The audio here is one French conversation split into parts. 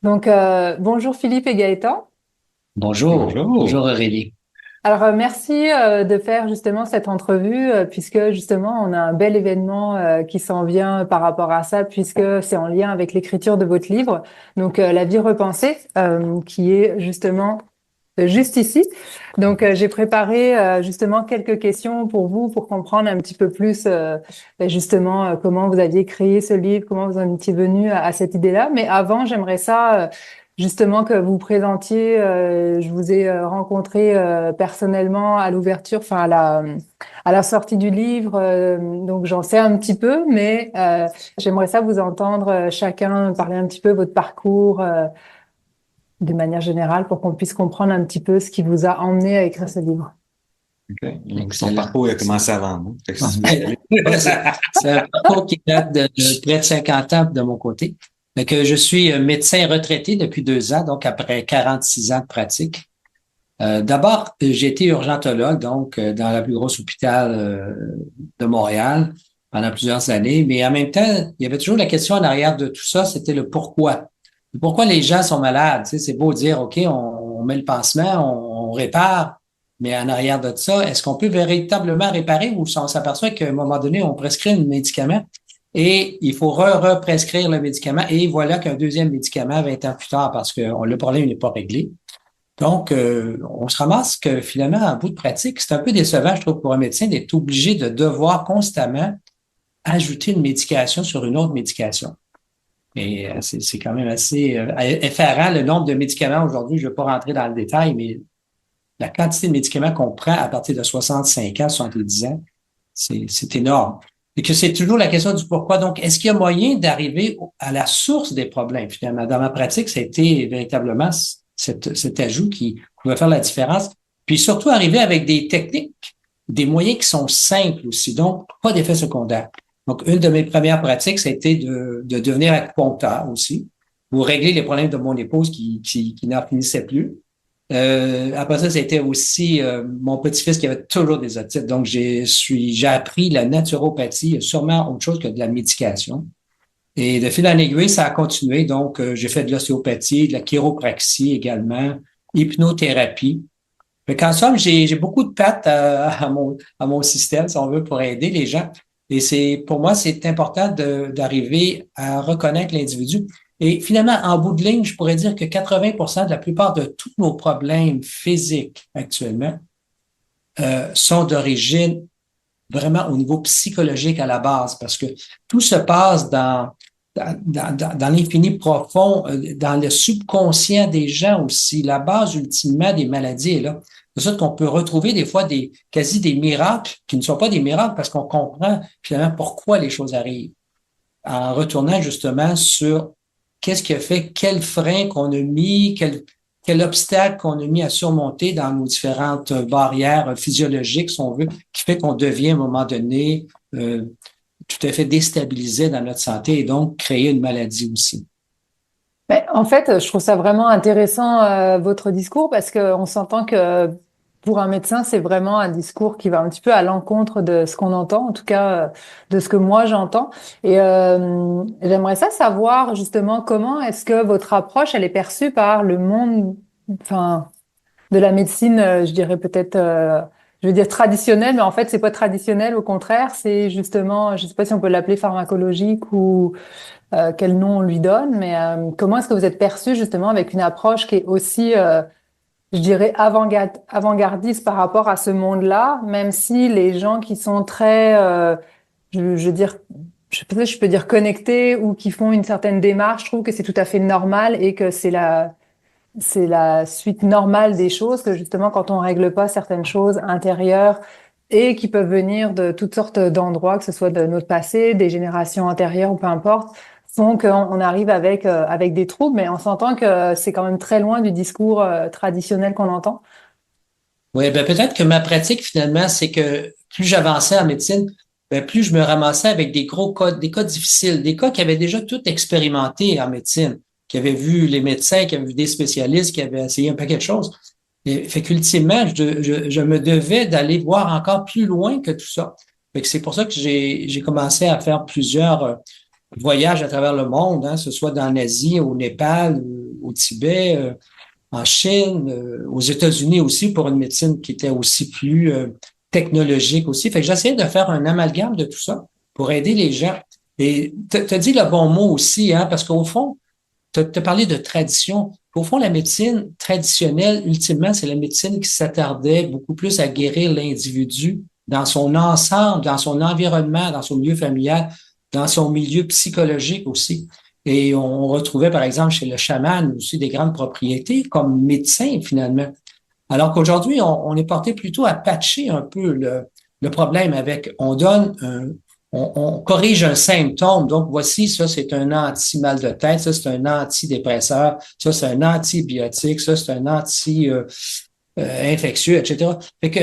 Bonjour Philippe et Gaëtan. Bonjour, Bonjour. bonjour Aurélie. Merci de faire justement cette entrevue puisque justement on a un bel événement qui s'en vient par rapport à ça puisque c'est en lien avec l'écriture de votre livre. La vie repensée qui est justement juste ici. J'ai préparé justement quelques questions pour vous pour comprendre un petit peu plus comment vous aviez créé ce livre, comment vous en étiez venu à cette idée-là. Mais avant, j'aimerais ça justement que vous présentiez. Je vous ai rencontré personnellement à l'ouverture, enfin à la sortie du livre. Donc j'en sais un petit peu, mais j'aimerais ça vous entendre chacun parler un petit peu de votre parcours. De manière générale pour qu'on puisse comprendre un petit peu ce qui vous a emmené à écrire ce livre. OK. Donc, ton Excellent. parcours il a commencé avant, hein? Fait que si tu veux y aller. Ouais, c'est un parcours qui date de près de 50 ans de mon côté. Je suis médecin retraité depuis 2 ans, donc après 46 ans de pratique. D'abord, j'ai été urgentologue, dans la plus grosse hôpital de Montréal pendant plusieurs années. Mais en même temps, il y avait toujours la question en arrière de tout ça, c'était le pourquoi. Pourquoi les gens sont malades? Tu sais, c'est beau dire, OK, on met le pansement, on répare, mais en arrière de ça, est-ce qu'on peut véritablement réparer ou on s'aperçoit qu'à un moment donné, on prescrit un médicament et il faut represcrire le médicament et voilà qu'un deuxième médicament 20 ans plus tard parce que le problème n'est pas réglé. On se ramasse que finalement, en bout de pratique, c'est un peu décevant, je trouve, pour un médecin d'être obligé de devoir constamment ajouter une médication sur une autre médication. Et c'est quand même assez effarant le nombre de médicaments aujourd'hui. Je ne vais pas rentrer dans le détail, mais la quantité de médicaments qu'on prend à partir de 65 ans, 70 ans, c'est énorme. Et que c'est toujours la question du pourquoi. Donc, est-ce qu'il y a moyen d'arriver à la source des problèmes, finalement? Dans ma pratique, ça a été véritablement cet ajout qui pouvait faire la différence. Puis surtout, arriver avec des techniques, des moyens qui sont simples aussi. Donc, pas d'effet secondaire. Donc, une de mes premières pratiques, ça a été de devenir acupuncteur aussi, pour régler les problèmes de mon épouse qui n'en finissait plus. Après ça, c'était aussi mon petit-fils qui avait toujours des otites. Donc, j'ai appris la naturopathie, sûrement autre chose que de la médication. Et de fil en aiguille, ça a continué. Donc, j'ai fait de l'ostéopathie, de la chiropraxie également, hypnothérapie. Mais qu'en somme, j'ai beaucoup de pattes à mon système, si on veut, pour aider les gens. Et pour moi, c'est important d'arriver à reconnaître l'individu. Et finalement, en bout de ligne, je pourrais dire que 80% de la plupart de tous nos problèmes physiques actuellement sont d'origine vraiment au niveau psychologique à la base, parce que tout se passe dans l'infini profond, dans le subconscient des gens aussi. La base ultimement des maladies est là. C'est ça qu'on peut retrouver des fois quasi des miracles qui ne sont pas des miracles parce qu'on comprend finalement pourquoi les choses arrivent. En retournant justement sur qu'est-ce qui a fait, quel frein qu'on a mis, quel obstacle qu'on a mis à surmonter dans nos différentes barrières physiologiques, si on veut, qui fait qu'on devient à un moment donné tout à fait déstabilisé dans notre santé et donc créer une maladie aussi. Mais en fait, je trouve ça vraiment intéressant votre discours parce que on s'entend que pour un médecin, c'est vraiment un discours qui va un petit peu à l'encontre de ce qu'on entend, en tout cas de ce que moi j'entends. J'aimerais ça savoir justement comment est-ce que votre approche elle est perçue par le monde, enfin de la médecine, je dirais peut-être, je veux dire traditionnelle, mais en fait, c'est pas traditionnel. Au contraire, c'est justement, je sais pas si on peut l'appeler pharmacologique ou quel nom on lui donne, mais comment est-ce que vous êtes perçu justement avec une approche qui est aussi, je dirais, avant-gardiste par rapport à ce monde-là, même si les gens qui sont très, je veux dire, peut-être je peux dire connectés ou qui font une certaine démarche, je trouve que c'est tout à fait normal et que c'est la suite normale des choses, que justement, quand on règle pas certaines choses intérieures et qui peuvent venir de toutes sortes d'endroits, que ce soit de notre passé, des générations antérieures ou peu importe, font qu'on arrive avec des troubles, mais on s'entend que c'est quand même très loin du discours traditionnel qu'on entend. Oui, ben peut-être que ma pratique finalement, c'est que plus j'avançais en médecine, ben plus je me ramassais avec des gros cas, des cas difficiles, des cas qui avaient déjà tout expérimenté en médecine, qui avaient vu les médecins, qui avaient vu des spécialistes, qui avaient essayé un paquet de choses. Et fait qu'ultimement, je me devais d'aller voir encore plus loin que tout ça. Fait que c'est pour ça que j'ai commencé à faire plusieurs voyage à travers le monde, que ce soit dans l'Asie, au Népal, au Tibet, en Chine, aux États-Unis aussi, pour une médecine qui était aussi plus technologique aussi. Fait que j'essayais de faire un amalgame de tout ça pour aider les gens. Et t'as dit le bon mot aussi, parce qu'au fond, t'as parlé de tradition. Au fond, la médecine traditionnelle, ultimement, c'est la médecine qui s'attardait beaucoup plus à guérir l'individu dans son ensemble, dans son environnement, dans son milieu familial, dans son milieu psychologique aussi. Et on retrouvait, par exemple, chez le chaman aussi des grandes propriétés comme médecin, finalement. Alors qu'aujourd'hui, on est porté plutôt à patcher un peu le problème avec, on corrige un symptôme. Donc, voici, ça, c'est un anti-mal de tête, ça, c'est un antidépresseur, ça, c'est un antibiotique, ça, c'est un anti-infectieux, etc. Fait que,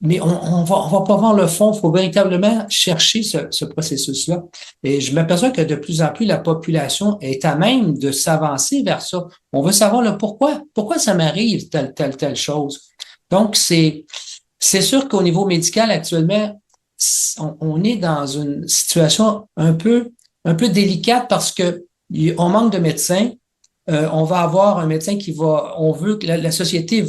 mais on va pas voir le fond. Il faut véritablement chercher ce processus-là. Et je m'aperçois que de plus en plus, la population est à même de s'avancer vers ça. On veut savoir le pourquoi. Pourquoi ça m'arrive telle chose? Donc, c'est sûr qu'au niveau médical, actuellement, on est dans une situation un peu délicate parce que on manque de médecins. On va avoir un médecin on veut que la société,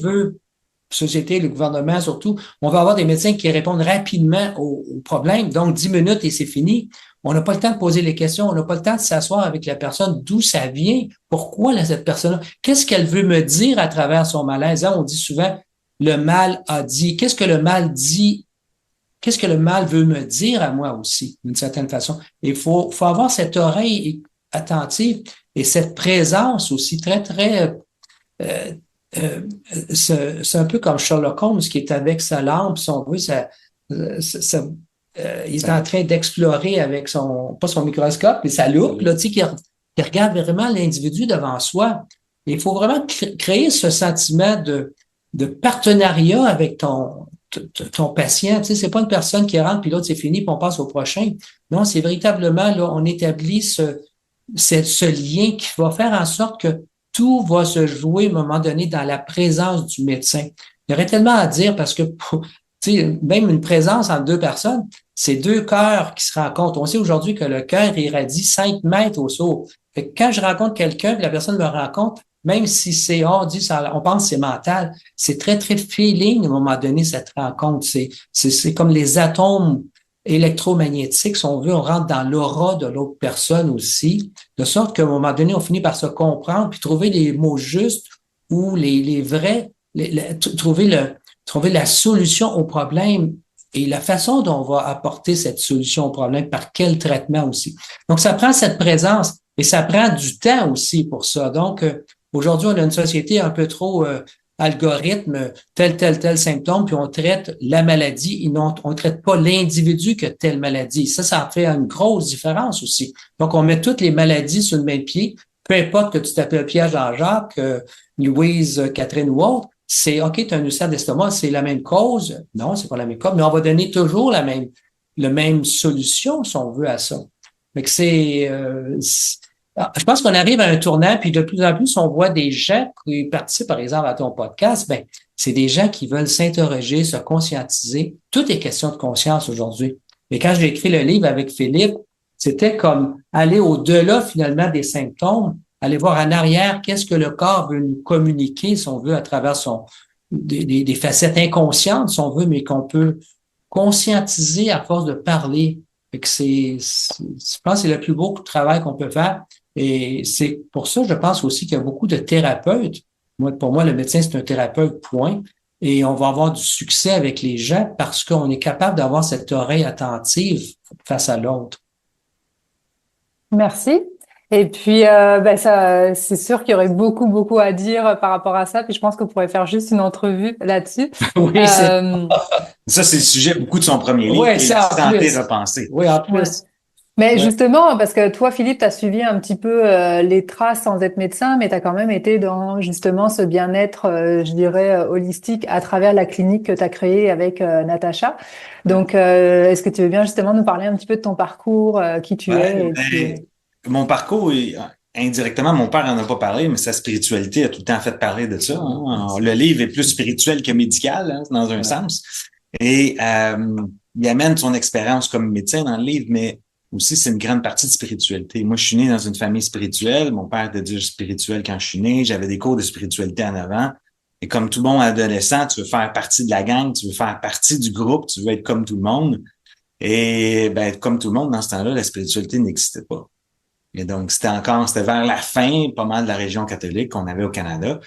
le gouvernement surtout, on va avoir des médecins qui répondent rapidement aux problèmes. Donc, 10 minutes et c'est fini. On n'a pas le temps de poser les questions. On n'a pas le temps de s'asseoir avec la personne, d'où ça vient, pourquoi cette personne-là, qu'est-ce qu'elle veut me dire à travers son malaise. On dit souvent, le mal a dit. Qu'est-ce que le mal dit? Qu'est-ce que le mal veut me dire à moi aussi, d'une certaine façon? Il faut avoir cette oreille attentive et cette présence aussi très, très... c'est un peu comme Sherlock Holmes qui est avec sa lampe, si on veut, il est en train d'explorer avec pas son microscope, mais sa loupe, là, qui regarde vraiment l'individu devant soi. Et il faut vraiment créer ce sentiment de partenariat avec ton patient. Tu sais, c'est pas une personne qui rentre puis l'autre c'est fini puis on passe au prochain. Non, c'est véritablement là, on établit ce lien qui va faire en sorte que tout va se jouer à un moment donné dans la présence du médecin. Il y aurait tellement à dire parce que tu sais, même une présence entre deux personnes, c'est deux cœurs qui se rencontrent. On sait aujourd'hui que le cœur irradie 5 mètres au saut. Fait que quand je rencontre quelqu'un et la personne me rencontre, même si on pense que c'est mental, c'est très, très feeling à un moment donné, cette rencontre. C'est comme les atomes électromagnétiques, si on veut, on rentre dans l'aura de l'autre personne aussi, de sorte qu'à un moment donné, on finit par se comprendre puis trouver les mots justes ou les vrais, trouver la solution au problème et la façon dont on va apporter cette solution au problème, par quel traitement aussi. Donc, ça prend cette présence et ça prend du temps aussi pour ça. Donc, aujourd'hui, on a une société un peu trop algorithme, tel symptôme, puis on traite la maladie et on ne traite pas l'individu que telle maladie. Ça fait une grosse différence aussi. Donc, on met toutes les maladies sur le même pied, peu importe que tu t'appelles Pierre Jean-Jacques, Louise, Catherine ou autre, c'est OK, tu as un ulcère d'estomac, c'est la même cause. Non, c'est pas la même cause, mais on va donner toujours la même solution, si on veut, à ça. Fait que je pense qu'on arrive à un tournant, puis de plus en plus, on voit des gens qui participent, par exemple, à ton podcast, c'est des gens qui veulent s'interroger, se conscientiser. Tout est question de conscience aujourd'hui. Et quand j'ai écrit le livre avec Philippe, c'était comme aller au-delà, finalement, des symptômes, aller voir en arrière qu'est-ce que le corps veut nous communiquer, si on veut, à travers des facettes inconscientes, si on veut, mais qu'on peut conscientiser à force de parler. Fait que je pense que c'est le plus beau travail qu'on peut faire. Et c'est pour ça, je pense aussi qu'il y a beaucoup de thérapeutes. Pour moi, le médecin, c'est un thérapeute, point. Et on va avoir du succès avec les gens parce qu'on est capable d'avoir cette oreille attentive face à l'autre. Merci. Et puis, c'est sûr qu'il y aurait beaucoup, beaucoup à dire par rapport à ça. Puis je pense qu'on pourrait faire juste une entrevue là-dessus. Oui, ça, c'est le sujet beaucoup de son premier livre. Oui, c'est Santé repensée. Oui, en plus. Ouais. Mais justement, parce que toi, Philippe, tu as suivi un petit peu les traces sans être médecin, mais tu as quand même été dans justement ce bien-être, je dirais, holistique à travers la clinique que tu as créée avec Natacha. Donc, est-ce que tu veux bien justement nous parler un petit peu de ton parcours, qui tu es? Mon parcours, indirectement, mon père en a pas parlé, mais sa spiritualité a tout le temps fait parler de ça. Hein. Le livre est plus spirituel que médical, dans un sens. Et il amène son expérience comme médecin dans le livre, mais aussi, c'est une grande partie de spiritualité. Moi, je suis né dans une famille spirituelle. Mon père était déjà spirituel quand je suis né. J'avais des cours de spiritualité en avant. Et comme tout bon adolescent, tu veux faire partie de la gang, tu veux faire partie du groupe, tu veux être comme tout le monde. Et ben, être comme tout le monde, dans ce temps-là, la spiritualité n'existait pas. Et donc, c'était vers la fin, pas mal de la région catholique qu'on avait au Canada.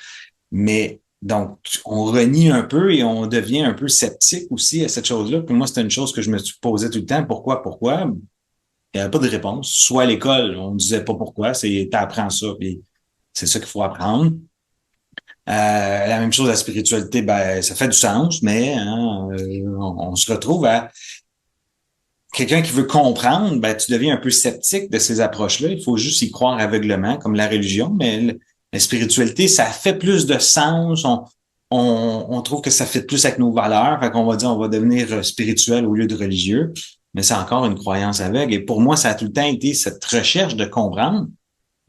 Mais donc, on renie un peu et on devient un peu sceptique aussi à cette chose-là. Puis moi, c'était une chose que je me posais tout le temps. Pourquoi? Il n'y avait pas de réponse. Soit à l'école, on ne disait pas pourquoi, t'apprends ça, puis c'est ça qu'il faut apprendre. La même chose, la spiritualité, ben, ça fait du sens, mais hein, on se retrouve à quelqu'un qui veut comprendre, ben, tu deviens un peu sceptique de ces approches-là. Il faut juste y croire aveuglement, comme la religion, mais la spiritualité, ça fait plus de sens. On trouve que ça fait plus avec nos valeurs. Fait qu'on va dire, on va devenir spirituel au lieu de religieux. Mais c'est encore une croyance aveugle. Et pour moi, ça a tout le temps été cette recherche de comprendre,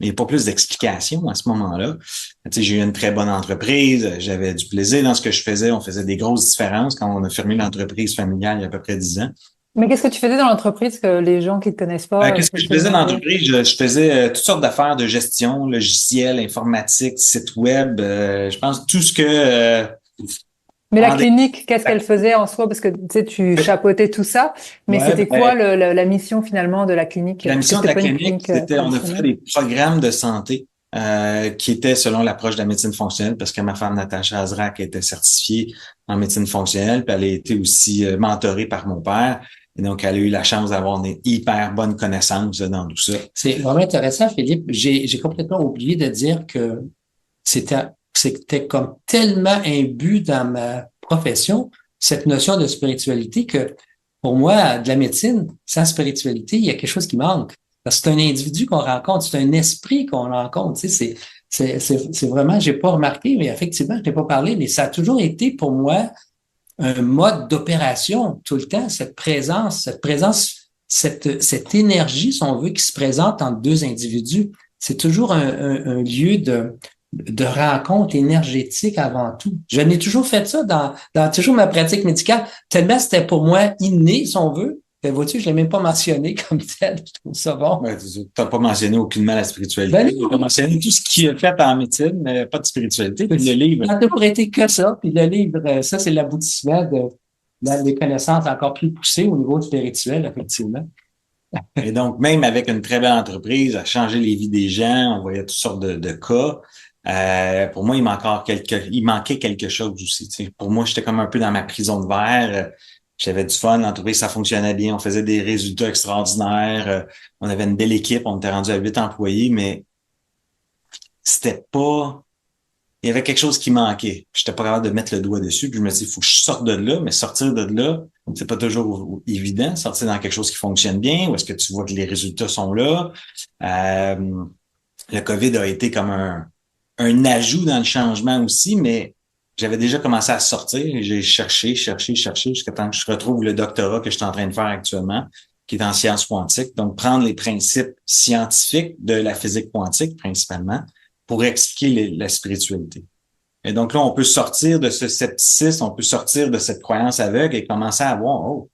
mais pas plus d'explications à ce moment-là. Tu sais, j'ai eu une très bonne entreprise, j'avais du plaisir dans ce que je faisais. On faisait des grosses différences quand on a fermé l'entreprise familiale il y a à peu près 10 ans. Mais qu'est-ce que tu faisais dans l'entreprise que les gens qui te connaissent pas Qu'est-ce que je peuvent te faisais dans demander? l'entreprise? Je faisais toutes sortes d'affaires de gestion, logiciel, informatique, site web. Je pense tout ce que Mais la en dé- clinique, qu'est-ce qu'elle faisait en soi? Parce que tu sais, tu chapeautais tout ça, mais ouais, c'était quoi la mission finalement de la clinique? la Parce que mission de c'était la pas une clinique, clinique c'était on a fait traditionnelle. des programmes de santé qui étaient selon l'approche de la médecine fonctionnelle, parce que ma femme Natacha Azrak était certifiée en médecine fonctionnelle, puis elle a été aussi mentorée par mon père. Et donc, elle a eu la chance d'avoir une hyper bonne connaissance dans tout ça. C'est vraiment intéressant, Philippe. J'ai complètement oublié de dire que c'était, c'était comme tellement imbu dans ma profession, cette notion de spiritualité, que pour moi, de la médecine, sans spiritualité, il y a quelque chose qui manque. Parce que c'est un individu qu'on rencontre, c'est un esprit qu'on rencontre. Tu sais, c'est vraiment, j'ai pas remarqué, mais effectivement, je n'ai pas parlé, mais ça a toujours été pour moi un mode d'opération tout le temps, cette énergie, si on veut, qui se présente entre deux individus. C'est toujours un lieu de rencontre énergétique avant tout. Je n'ai toujours fait ça dans toujours ma pratique médicale. Tellement c'était pour moi inné, si on veut. Ben, vois-tu, je l'ai même pas mentionné comme tel. Je trouve ça bon. Ouais, tu n'as pas mentionné aucunement la spiritualité. Ben, Tu as mentionné tout ce qui est fait en médecine, mais pas de spiritualité. Puis le livre. ça n'a toujours été que ça. Puis le livre, ça, c'est l'aboutissement des connaissances encore plus poussées au niveau spirituel, effectivement. Et donc, même avec une très belle entreprise, à changer les vies des gens, on voyait toutes sortes de cas. Pour moi, il manquait quelque chose aussi. Tu sais. Pour moi, j'étais comme un peu dans ma prison de verre. J'avais du fun, l'entreprise, ça fonctionnait bien, on faisait des résultats extraordinaires, on avait une belle équipe, on était rendu à 8 employés, mais c'était pas, il y avait quelque chose qui manquait. J'étais pas capable de mettre le doigt dessus, puis je me dis, il faut que je sorte de là, mais sortir de là, c'est pas toujours évident, sortir dans quelque chose qui fonctionne bien, où est-ce que tu vois que les résultats sont là. Le COVID a été comme un ajout dans le changement aussi, mais j'avais déjà commencé à sortir et j'ai cherché jusqu'à temps que je retrouve le doctorat que je suis en train de faire actuellement, qui est en sciences quantiques. Donc, prendre les principes scientifiques de la physique quantique, principalement, pour expliquer la spiritualité. Et donc là, on peut sortir de ce scepticisme, on peut sortir de cette croyance aveugle et commencer à voir, oh,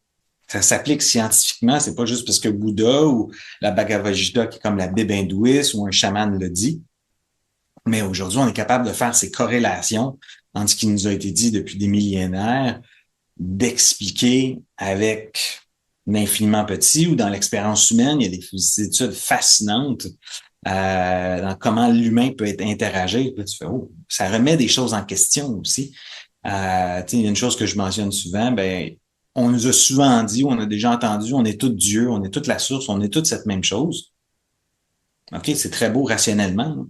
ça s'applique scientifiquement, c'est pas juste parce que Bouddha ou la Bhagavad Gita, qui est comme la Bible hindouiste ou un chaman le dit. Mais aujourd'hui, on est capable de faire ces corrélations entre ce qui nous a été dit depuis des millénaires, d'expliquer avec l'infiniment petit ou dans l'expérience humaine, il y a des études fascinantes dans comment l'humain peut être interagé. Là, tu fais, oh, ça remet des choses en question aussi. Il y a une chose que je mentionne souvent, ben, on nous a souvent dit, on a déjà entendu, on est tous Dieu, on est toute la source, on est toute cette même chose. OK, c'est très beau rationnellement. Là.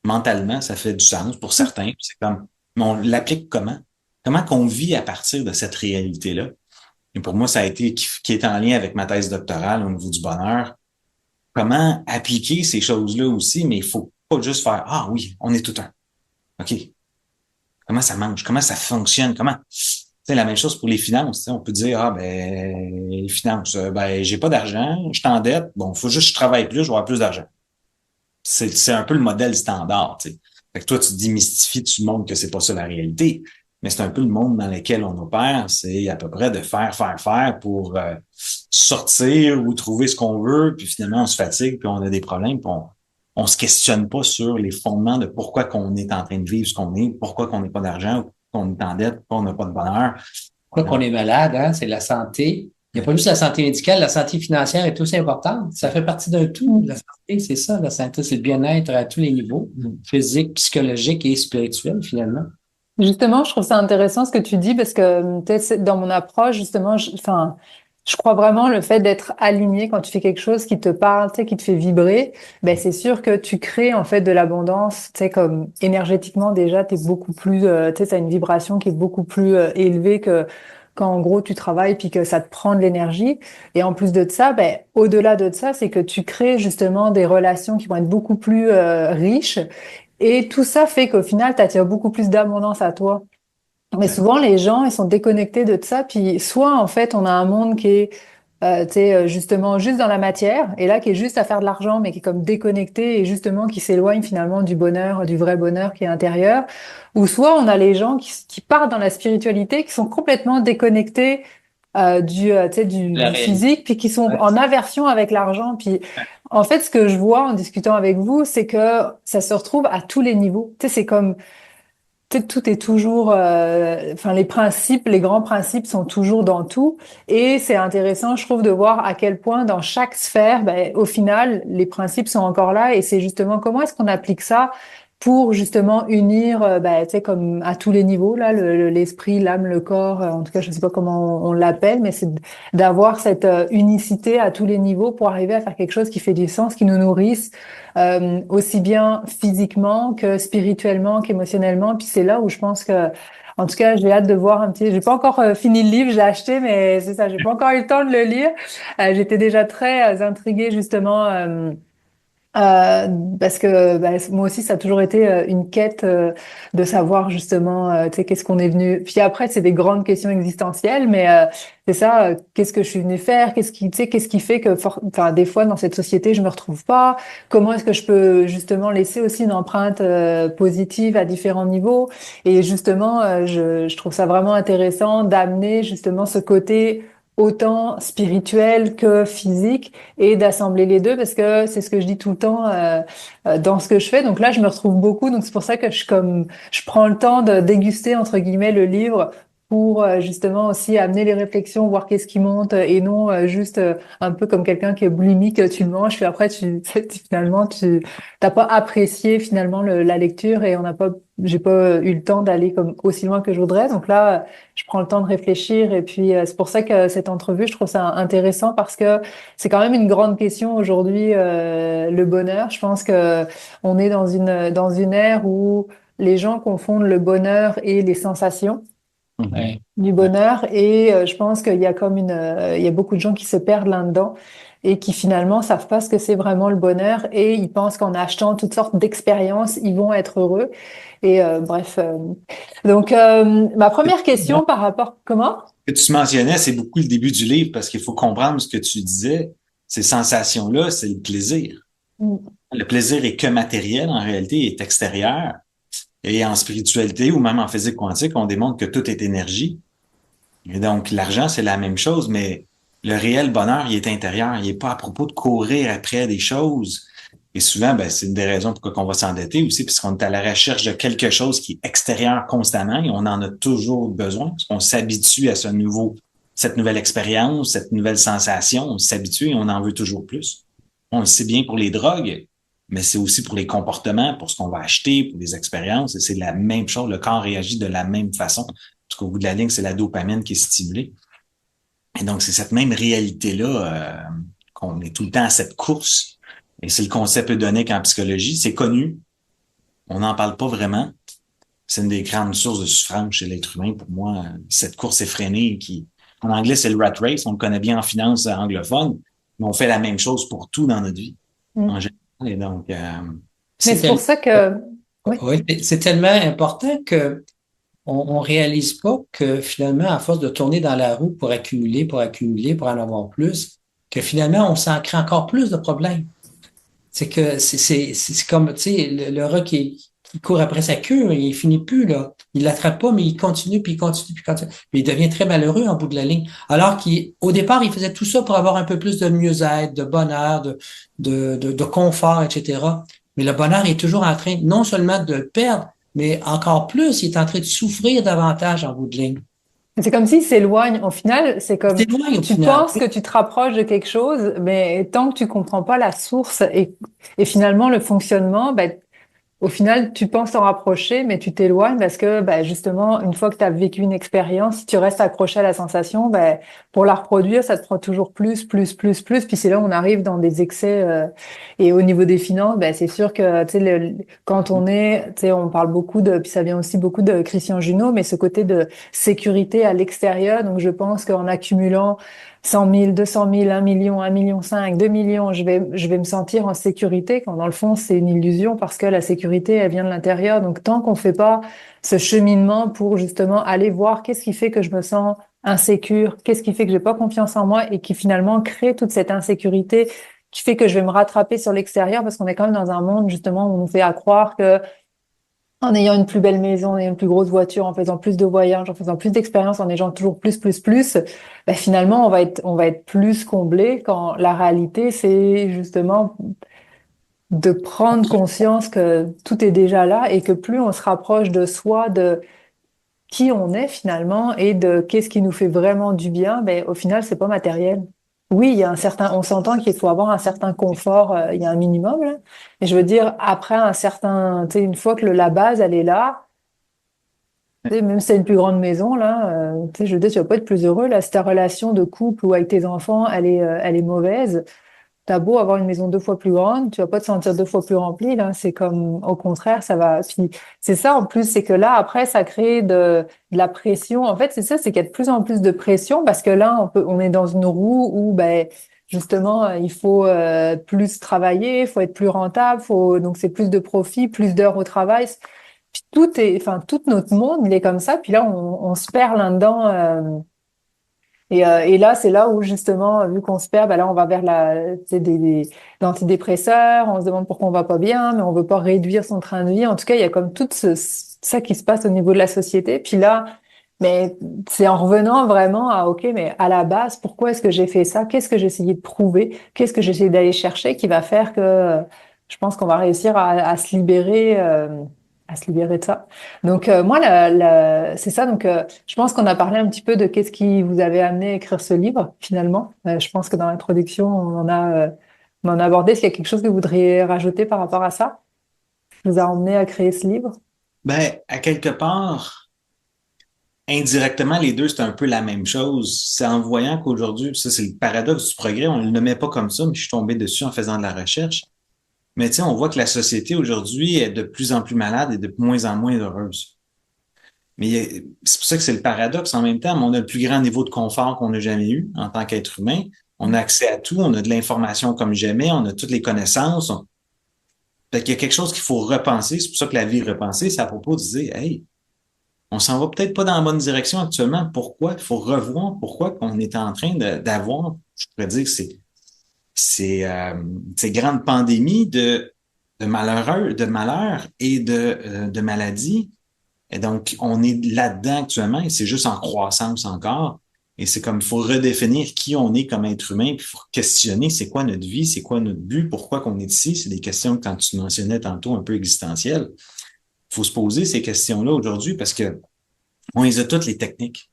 Mentalement, ça fait du sens pour certains. C'est comme, mais on l'applique comment? Comment qu'on vit à partir de cette réalité-là? Et pour moi, ça a été qui est en lien avec ma thèse doctorale au niveau du bonheur. Comment appliquer ces choses-là aussi, mais il faut pas juste faire, ah oui, on est tout un. OK. Comment ça mange? Comment ça fonctionne? Comment? C'est la même chose pour les finances. On peut dire, ah ben, les finances, ben, j'ai pas d'argent, je t'endette, bon, faut juste que je travaille plus, je vais avoir plus d'argent. C'est un peu le modèle standard, tu sais. Fait que toi, tu démystifies, tu montres que c'est pas ça la réalité. mais c'est un peu le monde dans lequel on opère. C'est à peu près de faire pour sortir ou trouver ce qu'on veut, puis finalement on se fatigue, puis on a des problèmes, puis on se questionne pas sur les fondements de pourquoi qu'on est en train de vivre ce qu'on est, pourquoi qu'on n'a pas d'argent, pourquoi on est en dette, pourquoi on n'a pas de bonheur. Pourquoi qu'on est malade, hein? C'est la santé. Il n'y a pas juste la santé médicale, la santé financière est aussi importante. Ça fait partie d'un tout. La santé, c'est ça. La santé, c'est le bien-être à tous les niveaux, physique, psychologique et spirituel, finalement. Justement, je trouve ça intéressant ce que tu dis parce que peut-être dans mon approche, justement, enfin, je crois vraiment le fait d'être aligné quand tu fais quelque chose qui te parle, tu sais, qui te fait vibrer, ben c'est sûr que tu crées en fait de l'abondance, tu sais, comme énergétiquement déjà, t'es beaucoup plus, tu sais, t'as une vibration qui est beaucoup plus élevée que quand en gros tu travailles puis que ça te prend de l'énergie. Et en plus de ça, ben au-delà de ça, c'est que tu crées justement des relations qui vont être beaucoup plus riches. Et tout ça fait qu'au final, tu attires beaucoup plus d'abondance à toi. Mais souvent, les gens, ils sont déconnectés de ça. Puis soit, en fait, on a un monde qui est, tu sais, justement, juste dans la matière, et là, qui est juste à faire de l'argent, mais qui est comme déconnecté et justement qui s'éloigne finalement du bonheur, du vrai bonheur qui est intérieur. Ou soit, on a les gens qui partent dans la spiritualité, qui sont complètement déconnectés tu sais, La du réalité. physique, puis qui sont Ouais. en aversion avec l'argent. Puis en fait, ce que je vois en discutant avec vous, c'est que ça se retrouve à tous les niveaux. Tu sais, c'est comme, tu sais, tout est toujours, enfin, les principes, les grands principes sont toujours dans tout. Et c'est intéressant, je trouve, de voir à quel point dans chaque sphère, ben, au final, les principes sont encore là. Et c'est justement comment est-ce qu'on applique ça pour justement unir, ben, tu sais, comme à tous les niveaux, là, l'esprit, l'âme, le corps, en tout cas, je sais pas comment on l'appelle, mais c'est d'avoir cette unicité à tous les niveaux pour arriver à faire quelque chose qui fait du sens, qui nous nourrisse, aussi bien physiquement que spirituellement, qu'émotionnellement. Puis c'est là où je pense que, en tout cas, j'ai hâte de voir un petit. J'ai pas encore fini le livre, je l'ai acheté, mais c'est ça, j'ai pas encore eu le temps de le lire. J'étais déjà très intriguée justement. Euh, Parce que bah, moi aussi, ça a toujours été une quête de savoir justement, tu sais, qu'est-ce qu'on est venu. Puis après, c'est des grandes questions existentielles, mais c'est ça, qu'est-ce que je suis venu faire, tu sais, qu'est-ce qui fait que, enfin, des fois dans cette société, je me retrouve pas. Comment est-ce que je peux justement laisser aussi une empreinte positive à différents niveaux. Et justement, je trouve ça vraiment intéressant d'amener justement ce côté autant spirituel que physique et d'assembler les deux parce que c'est ce que je dis tout le temps dans ce que je fais. Donc là, je me retrouve beaucoup. Donc c'est pour ça que je prends le temps de déguster entre guillemets le livre pour justement aussi amener les réflexions, voir qu'est-ce qui monte et non juste un peu comme quelqu'un qui est boulimique, tu le manges, puis après finalement tu t'as pas apprécié finalement la lecture et j'ai pas eu le temps d'aller comme aussi loin que je voudrais. Donc là, je prends le temps de réfléchir et puis c'est pour ça que cette entrevue, je trouve ça intéressant parce que c'est quand même une grande question aujourd'hui, le bonheur. Je pense que on est dans une ère où les gens confondent le bonheur et les sensations Mhm. Ouais. du Ouais. bonheur et je pense qu'il y a comme il y a beaucoup de gens qui se perdent là-dedans et qui finalement savent pas ce que c'est vraiment le bonheur et ils pensent qu'en achetant toutes sortes d'expériences, ils vont être heureux. Et bref, donc ma première question par rapport comment? Ce que tu mentionnais, c'est beaucoup le début du livre parce qu'il faut comprendre ce que tu disais. Ces sensations-là, c'est le plaisir. Le plaisir est que matériel, en réalité, il est extérieur. Et en spiritualité ou même en physique quantique, on démontre que tout est énergie. Et donc, l'argent, c'est la même chose, mais le réel bonheur, il est intérieur. Il n'est pas à propos de courir après des choses. Et souvent, ben, c'est une des raisons pourquoi on va s'endetter aussi, puisqu'on est à la recherche de quelque chose qui est extérieur constamment et on en a toujours besoin. Parce qu'on s'habitue à cette nouvelle expérience, cette nouvelle sensation. On s'habitue et on en veut toujours plus. On le sait bien pour les drogues, mais c'est aussi pour les comportements, pour ce qu'on va acheter, pour les expériences. Et c'est la même chose. Le corps réagit de la même façon. Parce qu'au bout de la ligne, c'est la dopamine qui est stimulée. Et donc, c'est cette même réalité-là qu'on est tout le temps à cette course. Et c'est le concept hedonique en psychologie. C'est connu. On n'en parle pas vraiment. C'est une des grandes sources de souffrance chez l'être humain. Pour moi, cette course effrénée qui, en anglais, c'est le rat race. On le connaît bien en finance anglophone. Mais on fait la même chose pour tout dans notre vie, en général. Et donc, Mais C'est c'est pour tellement, ça que oui. oui, c'est tellement important que on réalise pas que finalement, à force de tourner dans la roue pour accumuler, pour en avoir plus, que finalement, on s'en crée encore plus de problèmes. C'est que c'est comme, tu sais, le rat qui court après sa queue, il finit plus, là. Il l'attrape pas, mais il continue, puis il continue, puis il continue. Puis il devient très malheureux en bout de la ligne. Alors qu'au départ, il faisait tout ça pour avoir un peu plus de mieux-être, de bonheur, de confort, etc. Mais le bonheur est toujours en train, non seulement de le perdre, mais encore plus, il est en train de souffrir davantage en bout de ligne. C'est comme s'il s'éloigne. Au final, c'est comme C'est loin au tu final. penses que tu te rapproches de quelque chose, mais tant que tu comprends pas la source et finalement le fonctionnement, ben, au final, tu penses t'en rapprocher, mais tu t'éloignes parce que, bah, justement, une fois que tu as vécu une expérience, si tu restes accroché à la sensation, bah, pour la reproduire, ça te prend toujours plus. Puis c'est là où on arrive dans des excès. Et au niveau des finances, bah, c'est sûr que, tu sais, quand on est, tu sais, on parle beaucoup de, puis ça vient aussi beaucoup de Christian Junot, mais ce côté de sécurité à l'extérieur. Donc, je pense qu'en accumulant 100 000, 200 000, 1 million, 1,5 million, 2 millions, je vais me sentir en sécurité, quand dans le fond, c'est une illusion parce que la sécurité, elle vient de l'intérieur. Donc, tant qu'on fait pas ce cheminement pour justement aller voir qu'est-ce qui fait que je me sens insécure, qu'est-ce qui fait que j'ai pas confiance en moi et qui finalement crée toute cette insécurité qui fait que je vais me rattraper sur l'extérieur parce qu'on est quand même dans un monde justement où on nous fait à croire que en ayant une plus belle maison, en ayant une plus grosse voiture, en faisant plus de voyages, en faisant plus d'expériences, en ayant toujours plus, ben finalement, on va être plus comblé quand la réalité, c'est justement de prendre conscience que tout est déjà là et que plus on se rapproche de soi, de qui on est finalement et de qu'est-ce qui nous fait vraiment du bien, ben, au final, c'est pas matériel. Oui, il y a un certain, on s'entend qu'il faut avoir un certain confort, il y a un minimum, là. Et je veux dire, après un certain, tu sais, une fois que la base, elle est là, tu sais, même si c'est une plus grande maison, là, tu sais, je veux dire, tu vas pas être plus heureux, là, si ta relation de couple ou avec tes enfants, elle est mauvaise, t'as beau avoir une maison 2 fois plus grande, tu vas pas te sentir 2 fois plus rempli, là. C'est comme, au contraire, ça va. Puis c'est ça en plus, c'est que là, après, ça crée de la pression. En fait, c'est ça, c'est qu'il y a de plus en plus de pression parce que là, on est dans une roue où, ben, justement, il faut plus travailler, il faut être plus rentable, donc c'est plus de profit, plus d'heures au travail. Puis enfin, tout notre monde, il est comme ça. Puis là, on se perd là-dedans. Et là, c'est là où justement, vu qu'on se perd, ben là, on va vers tu sais, l'antidépresseur, on se demande pourquoi on va pas bien, mais on veut pas réduire son train de vie. En tout cas, il y a comme tout ça qui se passe au niveau de la société. Puis là, mais c'est en revenant vraiment à, OK, mais à la base, pourquoi est-ce que j'ai fait ça? Qu'est-ce que j'ai essayé de prouver? Qu'est-ce que j'ai essayé d'aller chercher qui va faire que je pense qu'on va réussir à se libérer de ça. Donc moi, c'est ça. Donc je pense qu'on a parlé un petit peu de qu'est-ce qui vous avait amené à écrire ce livre finalement. Je pense que dans l'introduction, on en a abordé. Est-ce qu'il y a quelque chose que vous voudriez rajouter par rapport à ça? Qui vous a emmené à créer ce livre? Ben, à quelque part, indirectement, les deux, c'est un peu la même chose. C'est en voyant qu'aujourd'hui, puis ça, c'est le paradoxe du progrès, on ne le nommait pas comme ça, mais je suis tombé dessus en faisant de la recherche. Mais tu sais, on voit que la société aujourd'hui est de plus en plus malade et de moins en moins heureuse. Mais c'est pour ça que c'est le paradoxe. En même temps, on a le plus grand niveau de confort qu'on n'a jamais eu en tant qu'être humain. On a accès à tout, on a de l'information comme jamais, on a toutes les connaissances. Fait qu'il y a quelque chose qu'il faut repenser. C'est pour ça que la vie repensée, c'est à propos de dire, hey, on s'en va peut-être pas dans la bonne direction actuellement. Pourquoi? Il faut revoir pourquoi qu'on est en train d'avoir, je pourrais dire, ces grandes pandémies de malheur et de maladies. Et donc, on est là-dedans actuellement et c'est juste en croissance encore. Et c'est comme, il faut redéfinir qui on est comme être humain, puis il faut questionner c'est quoi notre vie, c'est quoi notre but, pourquoi qu'on est ici. C'est des questions que quand tu mentionnais tantôt un peu existentielles. Il faut se poser ces questions-là aujourd'hui parce que on les a toutes les techniques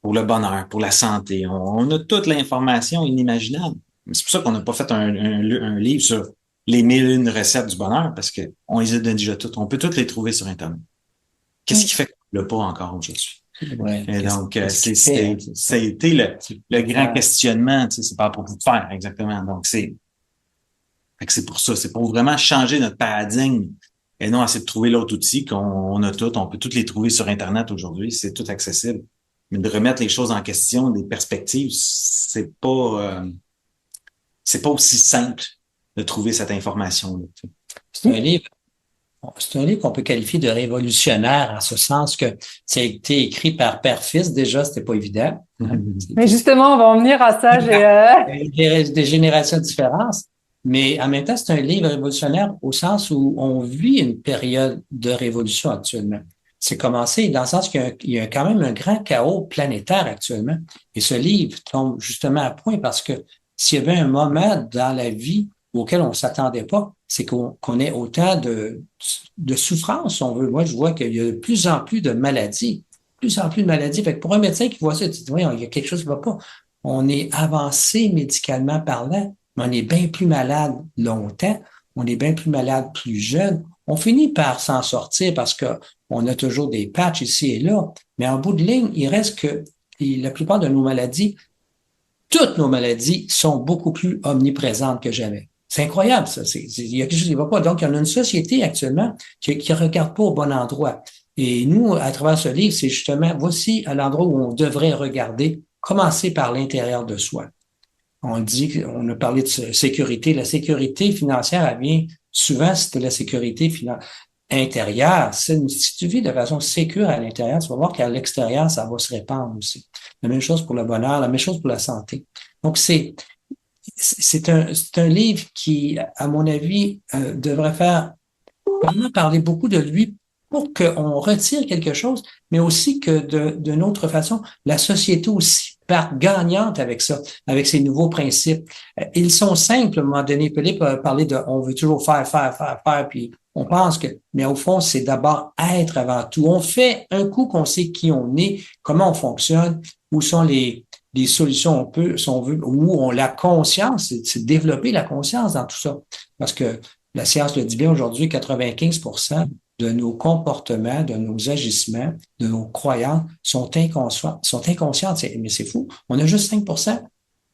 pour le bonheur, pour la santé. On a toute l'information inimaginable. C'est pour ça qu'on n'a pas fait un livre sur les 1001 recettes du bonheur parce que on les a déjà toutes. On peut toutes les trouver sur Internet. Qu'est-ce qui fait qu'on ne l'a pas encore aujourd'hui? Ouais. Et donc, Fait, ça a été le grand questionnement, tu sais, c'est pas pour vous faire exactement. Donc, fait que c'est pour ça, c'est pour vraiment changer notre paradigme et non essayer de trouver l'autre outil qu'on a tout, on peut toutes les trouver sur Internet aujourd'hui, c'est tout accessible. Mais de remettre les choses en question, des perspectives, c'est pas aussi simple de trouver cette information-là. Tu sais. c'est un livre. C'est un livre qu'on peut qualifier de révolutionnaire en ce sens que ça a été écrit par père-fils. Déjà, c'était pas évident. Mais justement, on va en venir à ça. Des générations de différence. Mais en même temps, c'est un livre révolutionnaire au sens où on vit une période de révolution actuellement. C'est commencé dans le sens qu'il y a quand même un grand chaos planétaire actuellement. Et ce livre tombe justement à point parce que s'il y avait un moment dans la vie auquel on s'attendait pas, c'est qu'on ait autant de souffrance, si on veut. Moi, je vois qu'il y a de plus en plus de maladies, plus en plus de maladies. Fait que pour un médecin qui voit ça, il dit, oui, il y a quelque chose qui va pas. On est avancé médicalement parlant, mais on est bien plus malade longtemps, on est bien plus malade plus jeune. On finit par s'en sortir parce que on a toujours des patchs ici et là, mais en bout de ligne, il reste que la plupart de nos maladies, toutes nos maladies sont beaucoup plus omniprésentes que jamais. C'est incroyable, ça. Il y a quelque chose qui ne va pas. Donc, il y en a une société actuellement qui ne regarde pas au bon endroit. Et nous, à travers ce livre, c'est justement, voici à l'endroit où on devrait regarder, commencer par l'intérieur de soi. On a parlé de sécurité. La sécurité financière, elle vient souvent, c'était la sécurité intérieure. Si tu vis de façon sécure à l'intérieur, tu vas voir qu'à l'extérieur, ça va se répandre aussi. La même chose pour le bonheur, la même chose pour la santé. Donc, c'est un livre qui, à mon avis, devrait faire vraiment parler beaucoup de lui pour qu'on retire quelque chose, mais aussi que d'une autre façon, la société aussi parte gagnante avec ça, avec ces nouveaux principes. Ils sont simples, à un moment donné. Philippe a parlé de, on veut toujours faire, puis on pense que, mais au fond, c'est d'abord être avant tout. On fait un coup qu'on sait qui on est, comment on fonctionne, où sont les solutions on peut, si on veut, où on la conscience, c'est développer la conscience dans tout ça. Parce que la science le dit bien aujourd'hui, 95% de nos comportements, de nos agissements, de nos croyances sont inconscientes. Mais c'est fou. On a juste 5%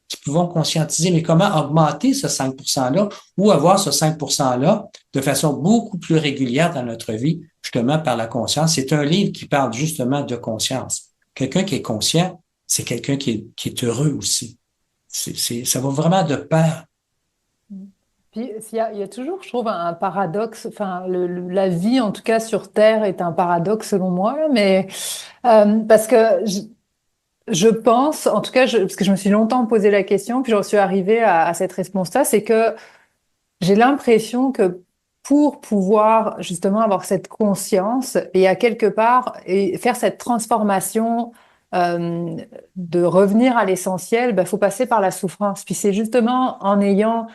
qui pouvons conscientiser. Mais comment augmenter ce 5%-là ou avoir ce 5%-là de façon beaucoup plus régulière dans notre vie, justement par la conscience? C'est un livre qui parle justement de conscience. Quelqu'un qui est conscient, c'est quelqu'un qui est heureux aussi. Ça va vraiment de pair. Puis il y a toujours, je trouve, un paradoxe. Enfin, la vie, en tout cas sur Terre, est un paradoxe selon moi. Mais parce que je pense, en tout cas, parce que je me suis longtemps posé la question, puis j'en suis arrivée à cette réponse-là, c'est que j'ai l'impression que pour pouvoir justement avoir cette conscience et à quelque part et faire cette transformation de revenir à l'essentiel, ben, faut passer par la souffrance. Puis c'est justement en ayant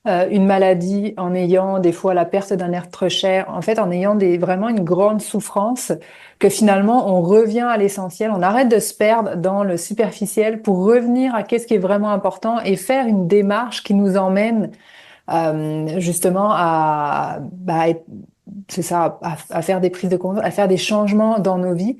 une maladie, en ayant des fois la perte d'un être cher, en fait en ayant vraiment une grande souffrance, que finalement on revient à l'essentiel, on arrête de se perdre dans le superficiel pour revenir à qu'est-ce qui est vraiment important et faire une démarche qui nous emmène justement c'est ça, à faire des prises de conscience, à faire des changements dans nos vies.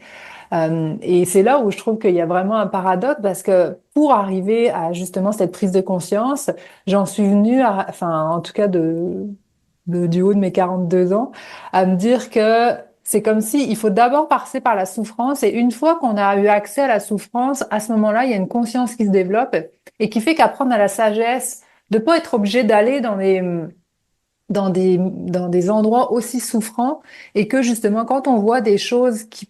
Et c'est là où je trouve qu'il y a vraiment un paradoxe parce que pour arriver à justement cette prise de conscience, j'en suis venue enfin, en tout cas du haut de mes 42 ans, à me dire que c'est comme si il faut d'abord passer par la souffrance et une fois qu'on a eu accès à la souffrance, à ce moment-là, il y a une conscience qui se développe et qui fait qu'apprendre à la sagesse, de pas être obligé d'aller dans des endroits aussi souffrants et que justement quand on voit des choses qui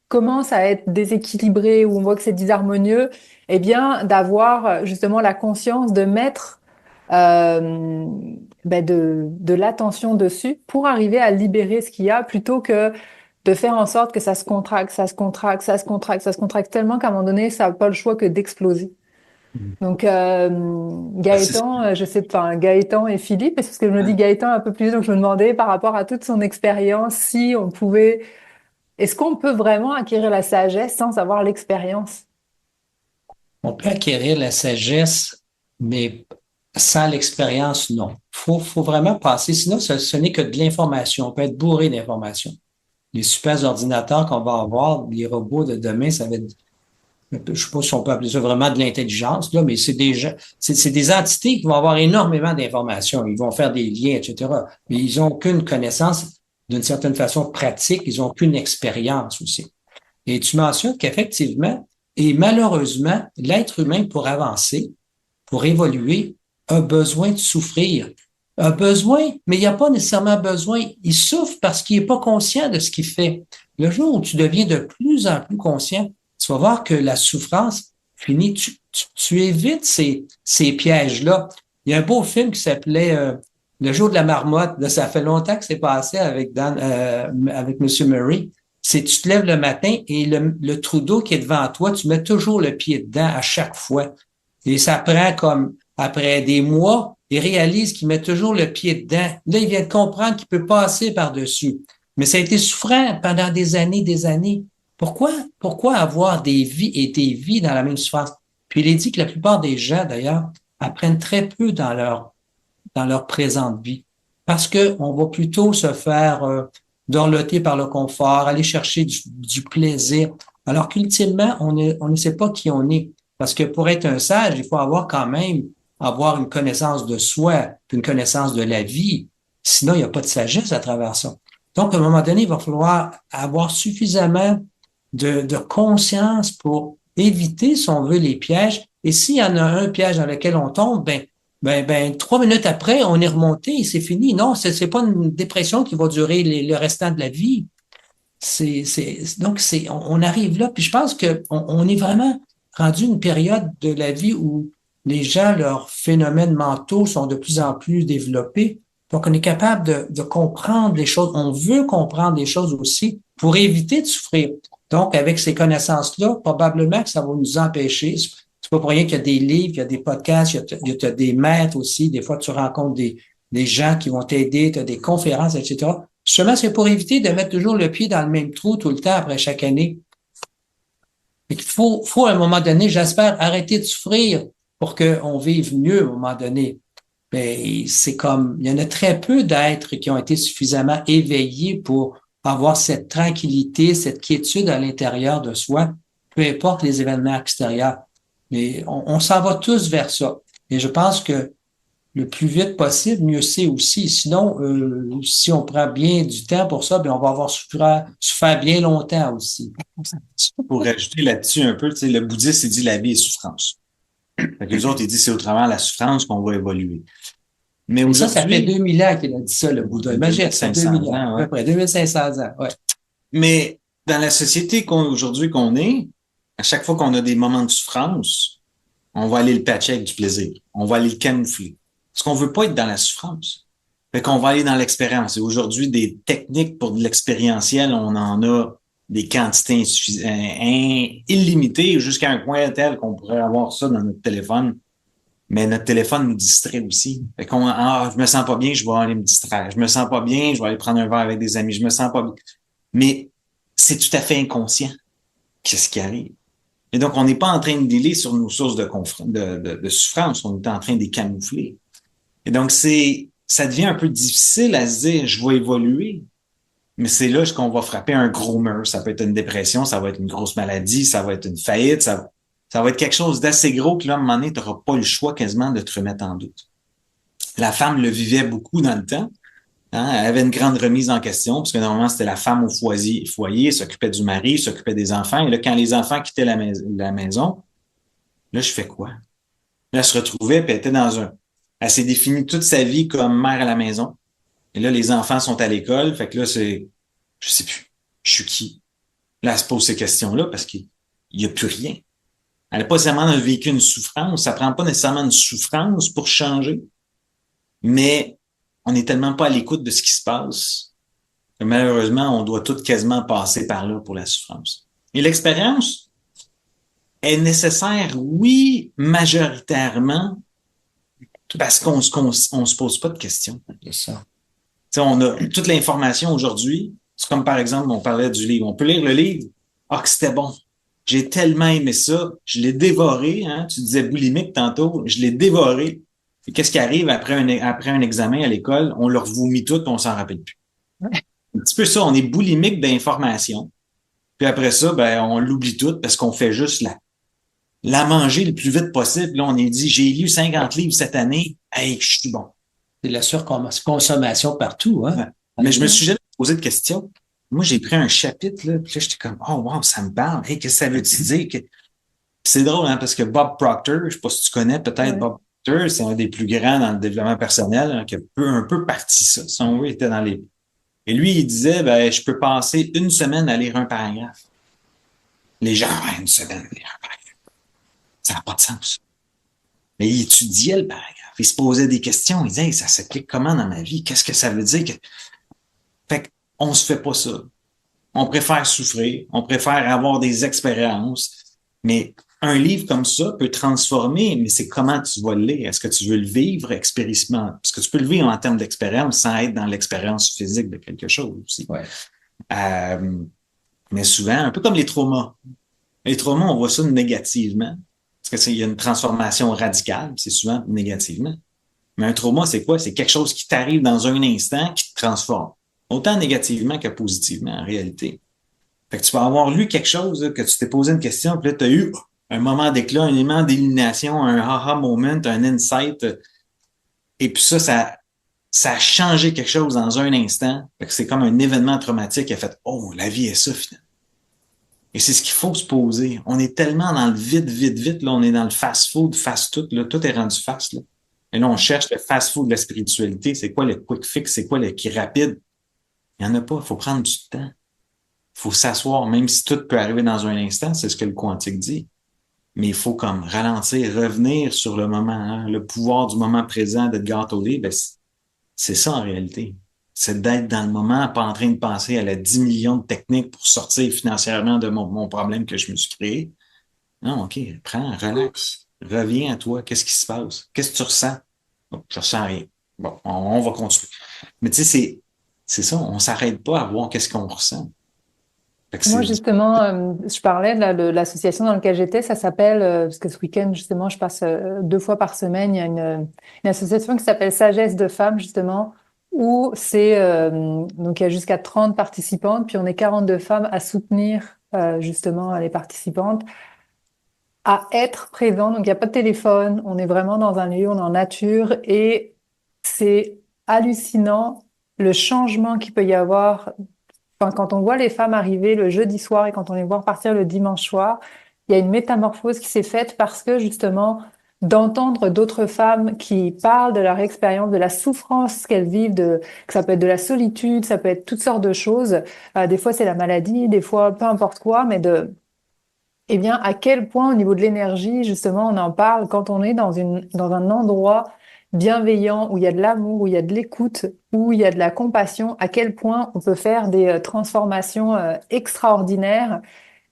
commencent à être déséquilibrées ou on voit que c'est disharmonieux, eh bien d'avoir justement la conscience de mettre de l'attention dessus pour arriver à libérer ce qu'il y a plutôt que de faire en sorte que ça se contracte, ça se contracte, ça se contracte, ça se contracte tellement qu'à un moment donné, ça n'a pas le choix que d'exploser. Donc Gaëtan, je sais pas, Gaëtan et Philippe, parce que je me dis Gaëtan un peu plus, donc je me demandais par rapport à toute son expérience, si on pouvait, est-ce qu'on peut vraiment acquérir la sagesse sans avoir l'expérience? On peut acquérir la sagesse, mais sans l'expérience, non. Faut vraiment passer, sinon ce n'est que de l'information. On peut être bourré d'informations. Les super ordinateurs qu'on va avoir, les robots de demain, ça va être, je sais pas si on peut appeler ça vraiment de l'intelligence, là, mais c'est des gens, c'est des entités qui vont avoir énormément d'informations. Ils vont faire des liens, etc. Mais ils n'ont aucune connaissance d'une certaine façon pratique. Ils n'ont aucune expérience aussi. Et tu mentionnes qu'effectivement, et malheureusement, l'être humain, pour avancer, pour évoluer, a besoin de souffrir. A besoin, mais il n'y a pas nécessairement besoin. Il souffre parce qu'il n'est pas conscient de ce qu'il fait. Le jour où tu deviens de plus en plus conscient, tu vas voir que la souffrance finit, tu évites ces pièges-là. Il y a un beau film qui s'appelait Le jour de la marmotte. Là, ça fait longtemps que c'est passé avec Monsieur Murray. C'est tu te lèves le matin et le trou d'eau qui est devant toi, tu mets toujours le pied dedans à chaque fois. Et ça prend comme après des mois, il réalise qu'il met toujours le pied dedans. Là, il vient de comprendre qu'il peut passer par-dessus. Mais ça a été souffrant pendant des années, des années. Pourquoi? Pourquoi avoir des vies et des vies dans la même souffrance? Puis il est dit que la plupart des gens, d'ailleurs, apprennent très peu dans leur présente vie. Parce que on va plutôt se faire dorloter par le confort, aller chercher du plaisir. Alors qu'ultimement, on ne sait pas qui on est. Parce que pour être un sage, il faut avoir quand même avoir une connaissance de soi, une connaissance de la vie. Sinon, il n'y a pas de sagesse à travers ça. Donc, à un moment donné, il va falloir avoir suffisamment de conscience pour éviter, si on veut, les pièges. Et s'il y en a un piège dans lequel on tombe, 3 minutes après, on est remonté et c'est fini. Non, c'est pas une dépression qui va durer le restant de la vie. On arrive là, puis je pense que on est vraiment rendu une période de la vie où les gens, leurs phénomènes mentaux sont de plus en plus développés. Donc, on est capable de comprendre les choses. On veut comprendre les choses aussi pour éviter de souffrir. Donc, avec ces connaissances-là, probablement que ça va nous empêcher. C'est pas pour rien qu'il y a des livres, il y a des podcasts, il y a des maîtres aussi. Des fois, tu rencontres des gens qui vont t'aider, tu as des conférences, etc. Justement, c'est pour éviter de mettre toujours le pied dans le même trou tout le temps après chaque année. Il faut à un moment donné, j'espère, arrêter de souffrir pour qu'on vive mieux à un moment donné. Mais c'est comme, il y en a très peu d'êtres qui ont été suffisamment éveillés pour avoir cette tranquillité, cette quiétude à l'intérieur de soi, peu importe les événements extérieurs. Mais on s'en va tous vers ça. Et je pense que le plus vite possible, mieux c'est aussi. Sinon, si on prend bien du temps pour ça, bien, on va avoir souffert bien longtemps aussi. Pour rajouter là-dessus un peu, tu sais, le bouddhiste, il dit la vie est souffrance. Fait que les autres, ils disent c'est au travers de la souffrance qu'on va évoluer. Mais Et ça fait aujourd'hui, 2000 ans qu'il a dit ça, le Bouddha. Imagine, ça fait 2000 ans, ouais. à peu près 2500 ans, ouais. Mais dans la société aujourd'hui qu'on est, à chaque fois qu'on a des moments de souffrance, on va aller le patcher avec du plaisir. On va aller le camoufler. Parce qu'on veut pas être dans la souffrance. Fait qu'on va aller dans l'expérience. Et aujourd'hui, des techniques pour de l'expérientiel, on en a des quantités illimitées jusqu'à un point tel qu'on pourrait avoir ça dans notre téléphone. Mais notre téléphone nous distrait aussi. Fait qu'on, je me sens pas bien, je vais aller me distraire. Je me sens pas bien, je vais aller prendre un verre avec des amis. Je me sens pas bien. Mais c'est tout à fait inconscient. Qu'est-ce qui arrive? Et donc, on n'est pas en train de dealer sur nos sources de souffrance. On est en train de les camoufler. Et donc, ça devient un peu difficile à se dire, je vais évoluer. Mais c'est là qu'on va frapper un gros mur. Ça peut être une dépression, ça va être une grosse maladie, ça va être une faillite, ça va être quelque chose d'assez gros que là, à un moment donné, tu n'auras pas le choix quasiment de te remettre en doute. La femme le vivait beaucoup dans le temps. Hein? Elle avait une grande remise en question, parce que normalement, c'était la femme au foyer, s'occupait du mari, s'occupait des enfants. Et là, quand les enfants quittaient la maison, là, je fais quoi? Là, elle se retrouvait, puis elle s'est définie toute sa vie comme mère à la maison. Et là, les enfants sont à l'école, fait que là, je sais plus, je suis qui? Là, elle se pose ces questions-là parce qu'il y a plus rien. Elle n'a pas nécessairement vécu une souffrance, ça prend pas nécessairement une souffrance pour changer, mais on n'est tellement pas à l'écoute de ce qui se passe que malheureusement, on doit tout quasiment passer par là pour la souffrance. Et l'expérience est nécessaire, oui, majoritairement, parce qu'on se pose pas de questions. C'est ça. T'sais, on a toute l'information aujourd'hui. C'est comme par exemple, on parlait du livre. On peut lire le livre. Ah, que c'était bon. J'ai tellement aimé ça. Je l'ai dévoré. Hein? Tu disais boulimique tantôt. Je l'ai dévoré. Et qu'est-ce qui arrive après un examen à l'école? On leur vomit tout, on s'en rappelle plus. Un petit peu ça. On est boulimique d'informations. Puis après ça, on l'oublie tout parce qu'on fait juste la manger le plus vite possible. Là, on est dit, j'ai lu 50 livres cette année. Hey, je suis bon. C'est la surconsommation partout, hein. Ouais. Mais je me suis jamais posé de questions. Moi, j'ai pris un chapitre, là, puis là, j'étais comme, oh, wow, ça me parle. Hey, qu'est-ce que ça veut dire? C'est drôle, hein, parce que Bob Proctor, je sais pas si tu connais peut-être Bob Proctor, c'est un des plus grands dans le développement personnel, hein, qui a un peu parti ça. Son oui était dans les. Et lui, il disait, je peux passer une semaine à lire un paragraphe. Les gens, une semaine à lire un paragraphe. Ça n'a pas de sens. Mais il étudiait le paragraphe. Puis il se posait des questions. Il disait, hey, ça s'applique comment dans ma vie? Qu'est-ce que ça veut dire? Fait qu'on se fait pas ça. On préfère souffrir. On préfère avoir des expériences. Mais un livre comme ça peut transformer, mais c'est comment tu vas le lire. Est-ce que tu veux le vivre expérimentalement? Parce que tu peux le vivre en termes d'expérience sans être dans l'expérience physique de quelque chose aussi. Ouais. Mais souvent, un peu comme les traumas. Les traumas, on voit ça négativement. Parce qu'il y a une transformation radicale, c'est souvent négativement. Mais un trauma, c'est quoi? C'est quelque chose qui t'arrive dans un instant qui te transforme. Autant négativement que positivement, en réalité. Fait que tu vas avoir lu quelque chose, là, que tu t'es posé une question, puis là, tu as eu un moment d'éclat, un élément d'illumination, un aha moment, un insight. Et puis ça a changé quelque chose dans un instant. Fait que c'est comme un événement traumatique qui a fait, oh, la vie est ça, finalement. Et c'est ce qu'il faut se poser. On est tellement dans le vite. Là, on est dans le fast-food, fast-tout. Là, tout est rendu fast. Là. Et là, on cherche le fast-food de la spiritualité. C'est quoi le quick fix? C'est quoi le qui est rapide? Il n'y en a pas. Il faut prendre du temps. Il faut s'asseoir, même si tout peut arriver dans un instant. C'est ce que le quantique dit. Mais il faut comme ralentir, revenir sur le moment. Hein? Le pouvoir du moment présent, d'être gâteaudé, ben, c'est ça en réalité. C'est d'être dans le moment, pas en train de penser à la 10 millions de techniques pour sortir financièrement de mon problème que je me suis créé. Non, OK, prends, relax, reviens à toi. Qu'est-ce qui se passe? Qu'est-ce que tu ressens? Bon, je ressens rien. Bon, on va continuer. Mais tu sais, c'est ça, on s'arrête pas à voir qu'est-ce qu'on ressent. Fait que Moi, c'est justement, je parlais de l'association dans laquelle j'étais, ça s'appelle, parce que ce week-end, justement, je passe 2 fois par semaine, il y a une association qui s'appelle Sagesse de femmes, justement, où c'est, donc il y a jusqu'à 30 participantes, puis on est 42 femmes à soutenir, justement, les participantes, à être présentes. Donc il n'y a pas de téléphone, on est vraiment dans un lieu, on est en nature, et c'est hallucinant le changement qu'il peut y avoir. Enfin, quand on voit les femmes arriver le jeudi soir et quand on les voit repartir le dimanche soir, il y a une métamorphose qui s'est faite parce que justement, d'entendre d'autres femmes qui parlent de leur expérience, de la souffrance qu'elles vivent, que ça peut être de la solitude, ça peut être toutes sortes de choses. Des fois, c'est la maladie, des fois, peu importe quoi, mais eh bien, à quel point au niveau de l'énergie, justement, on en parle quand on est dans un endroit bienveillant, où il y a de l'amour, où il y a de l'écoute, où il y a de la compassion, à quel point on peut faire des transformations extraordinaires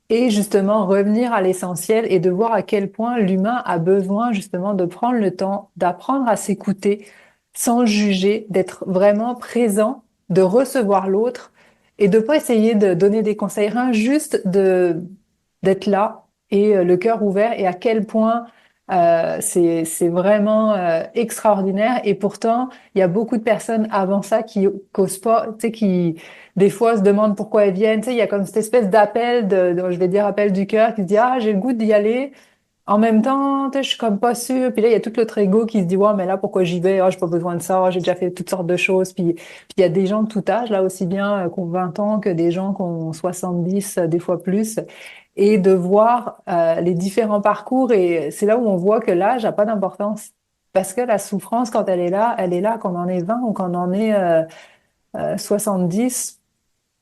et justement revenir à l'essentiel et de voir à quel point l'humain a besoin justement de prendre le temps, d'apprendre à s'écouter sans juger, d'être vraiment présent, de recevoir l'autre et de pas essayer de donner des conseils, rien, juste d'être là et le cœur ouvert et à quel point c'est vraiment extraordinaire et pourtant il y a beaucoup de personnes avant ça qui causent pas, tu sais, qui des fois se demandent pourquoi elles viennent, tu sais, il y a comme cette espèce d'appel je vais dire appel du cœur qui se dit ah j'ai le goût d'y aller. En même temps, tu sais, je suis comme pas sûre. Puis là, il y a tout l'autre ego qui se dit, ouais, mais là, pourquoi j'y vais? Oh, j'ai pas besoin de ça. J'ai déjà fait toutes sortes de choses. Puis il y a des gens de tout âge, là, aussi bien qui ont 20 ans que des gens qui ont 70, des fois plus. Et de voir les différents parcours. Et c'est là où on voit que l'âge n'a pas d'importance. Parce que la souffrance, quand elle est là, qu'on en ait 20 ou qu'on en ait 70.